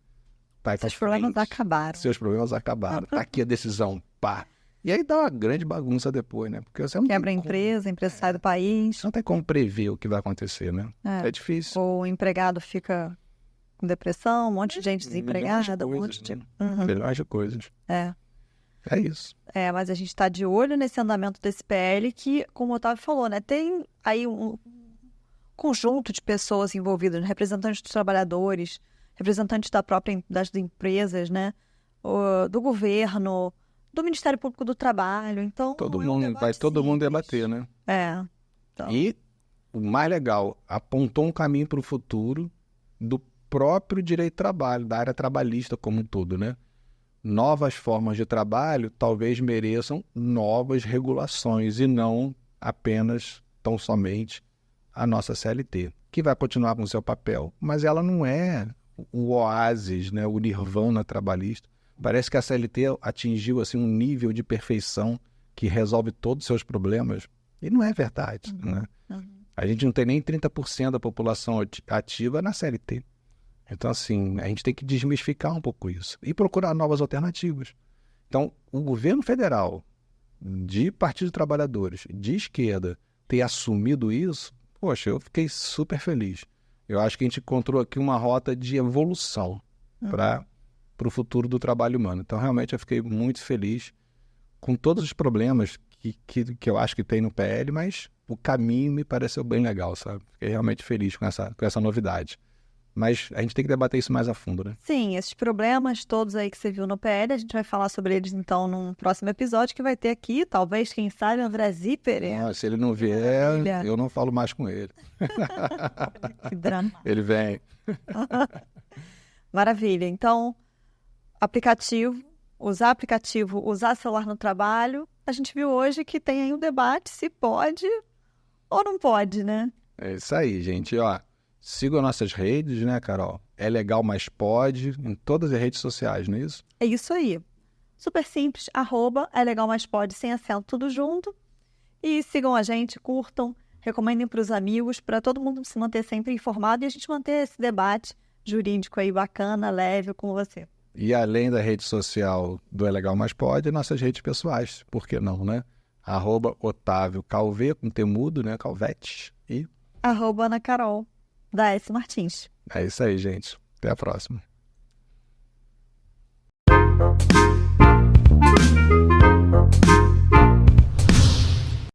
vai Seus problemas acabaram. Seus problemas acabaram. Tá aqui a decisão, pá. E aí dá uma grande bagunça depois, né? Porque você não quebra a empresa sai do país. Você não tem como prever o que vai acontecer, né? É difícil. O empregado fica com depressão, um monte de gente desempregada, milhões de coisas. É isso. Mas a gente está de olho nesse andamento desse PL que, como o Otávio falou, né? Tem aí um conjunto de pessoas envolvidas, né? Representantes dos trabalhadores, representantes das empresas, né? Do governo, do Ministério Público do Trabalho. Então, todo mundo debater, né? Então. E o mais legal, apontou um caminho para o futuro do próprio direito do trabalho, da área trabalhista como um todo, né? Novas formas de trabalho talvez mereçam novas regulações e não apenas, tão somente, a nossa CLT, que vai continuar com o seu papel, mas ela não é o oásis, né, o nirvana trabalhista. Parece que a CLT atingiu assim, um nível de perfeição que resolve todos os seus problemas, e não é verdade. Né? A gente não tem nem 30% da população ativa na CLT. Então, assim, a gente tem que desmistificar um pouco isso e procurar novas alternativas. Então, o governo federal, de Partido dos Trabalhadores, de esquerda, ter assumido isso, poxa, eu fiquei super feliz. Eu acho que a gente encontrou aqui uma rota de evolução para o futuro do trabalho humano. Então, realmente, eu fiquei muito feliz com todos os problemas que eu acho que tem no PL, mas o caminho me pareceu bem legal, sabe? Fiquei realmente feliz com essa novidade. Mas a gente tem que debater isso mais a fundo, né? Sim, esses problemas todos aí que você viu no PL, a gente vai falar sobre eles, então, num próximo episódio que vai ter aqui, talvez, quem sabe, André Zipper. Se ele não vier, eu não falo mais com ele. Que drama. Ele vem. Maravilha. Então, usar celular no trabalho. A gente viu hoje que tem aí um debate se pode ou não pode, né? É isso aí, gente. Sigam nossas redes, né, Carol? É legal, mas pode, em todas as redes sociais, não é isso? É isso aí. Super simples, @elegalmaspode, sem acento, tudo junto. E sigam a gente, curtam, recomendem para os amigos, para todo mundo se manter sempre informado e a gente manter esse debate jurídico aí bacana, leve com você. E além da rede social do É Legal Mas Pode, nossas redes pessoais, por que não, né? @Otávio Calvé, com temudo, né? Calvete. E Ana Carol, da S. Martins. é isso aí, gente. Até a próxima.